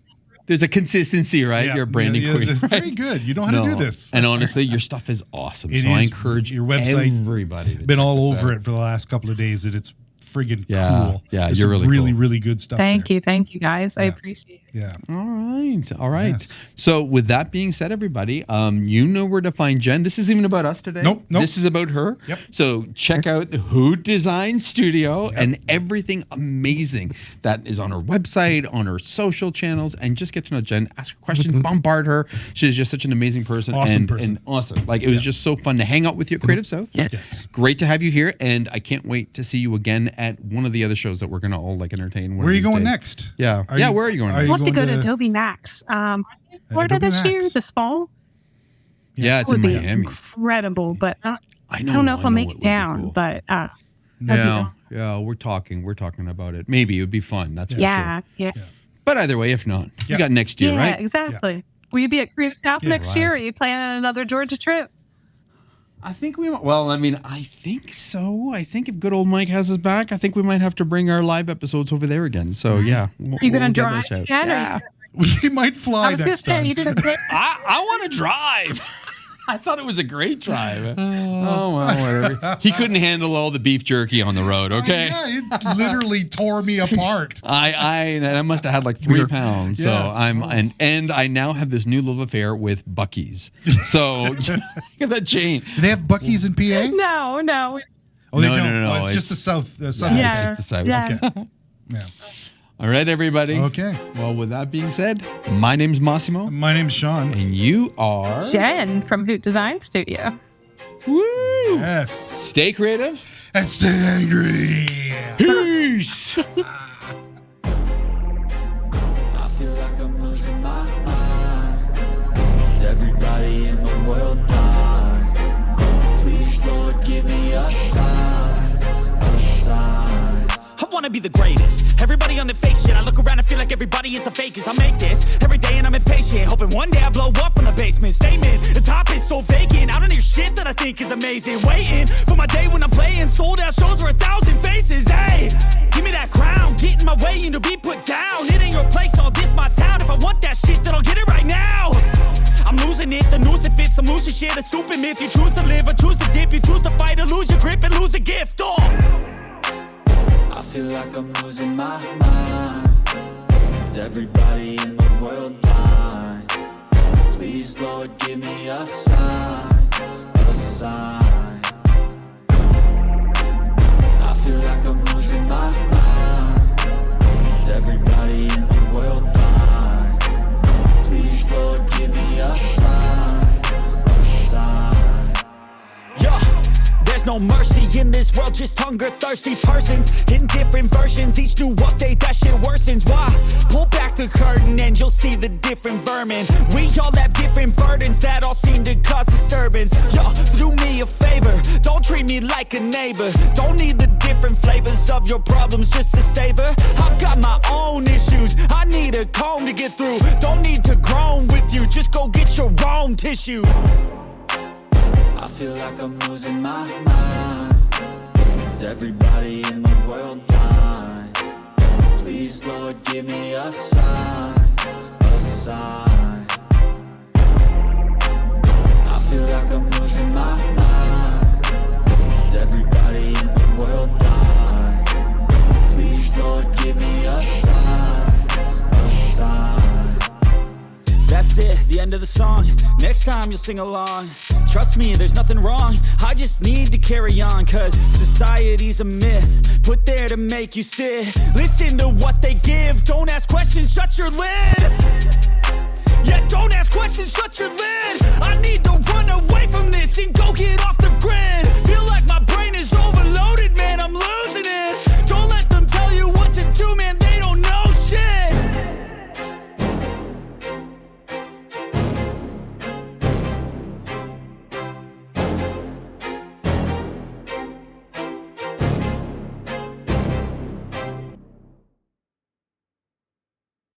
There's a consistency, right? Yeah, You're a branding queen. It's right? very good. You know how to do this. And honestly, your stuff is awesome. It So I is. encourage Your website, everybody to been check all this over out. it for the last couple of days, and it's friggin' Yeah, cool. yeah, There's you're some really cool. really good stuff. Thank you, guys. I appreciate it. Yeah. All right. Yes. So with that being said, everybody, you know where to find Jen. This isn't even about us today. Nope. This is about her. Yep. So check out the Hoot Design Studio and everything amazing that is on her website, on her social channels, and just get to know Jen. Ask her questions, bombard her. She's just such an amazing person. Awesome and, person. And awesome. Like it was just so fun to hang out with you at Creative South. Yes. Great to have you here, and I can't wait to see you again at one of the other shows that we're gonna all entertain. Where are you going next? Yeah. Where are you going? are you We'll have to go going to to- Adobe Max. Florida Adobe this year, Max. this fall. Yeah, it's Would in be Miami. incredible, but I know. don't know if I I'll know make it it would be down. cool. But that'd be Yeah, awesome. yeah, we're talking about it. Maybe it would be fun. That's for Yeah, sure. yeah, But either way, if not, you Yeah. got next year, yeah, right? exactly. Will you be at Creative South next year? Or are you planning another Georgia trip? I think we. Well, I mean, I think so. I think if good old Mike has us back, I think we might have to bring our live episodes over there again. So yeah, Are you gonna get drive those out. again? Yeah. We might I fly was gonna next say time. you did a great. I want to drive. I thought it was a great drive. Oh well, whatever. He couldn't handle all the beef jerky on the road. Okay. Yeah, it literally tore me apart. I must have had like 3 pounds. So Yes. and I now have this new love affair with Buc-ee's. So look at that chain. Do they have Buc-ee's in PA? No. Oh, they No, don't. no. Oh, it's just the south. Southern Yeah. It's just the South. Yeah. Okay. Yeah. All right, everybody. Okay. Well, with that being said, my name's Massimo, My name's Sean. and you are. Jen from Hoot Design Studio. Woo! Yes. Stay creative. And stay angry. Peace. I feel like I'm losing my mind. Is everybody in the world blind? Please, Lord, give me a sign, a sign. I wanna be the greatest. Everybody on the fake shit. I look around and feel like everybody is the fakest. I make this every day and I'm impatient, hoping one day I blow up from the basement. Statement, the top is so vacant. I don't hear shit that I think is amazing. Waiting for my day when I'm playing sold out shows for 1,000 faces. Hey, give me that crown, get in my way and to be put down. It ain't your place, no, this my town. If I want that shit, then I'll get it right now. I'm losing it, the noose it fits, some losing shit, a stupid myth. You choose to live or choose to dip, you choose to fight or lose your grip and lose a gift. I feel like I'm losing my mind. Is everybody in the world blind? Please, Lord, give me a sign, a sign. I feel like I'm losing my mind. Is everybody in the world blind? Please, Lord, give me a sign, a sign. Yeah, there's no mercy in this world, just hunger-thirsty persons in different versions. Each new update, that shit worsens. Why? Pull back the curtain and you'll see the different vermin. We all have different burdens that all seem to cause disturbance. Yo, so do me a favor, don't treat me like a neighbor. Don't need the different flavors of your problems just to savor. I've got my own issues, I need a comb to get through. Don't need to groan with you, just go get your own tissue. I feel like I'm losing my mind. Is everybody in the world blind? Please, Lord, give me a sign, a sign. I feel like I'm losing my mind. Is everybody in the world blind? Please, Lord, give me a sign, a sign. That's it, the end of the song. Next time you'll sing along. Trust me, there's nothing wrong. I just need to carry on, cause society's a myth, put there to make you sit. Listen to what they give. Don't ask questions, shut your lid. Yeah, don't ask questions, shut your lid. I need to run away from this and go get off the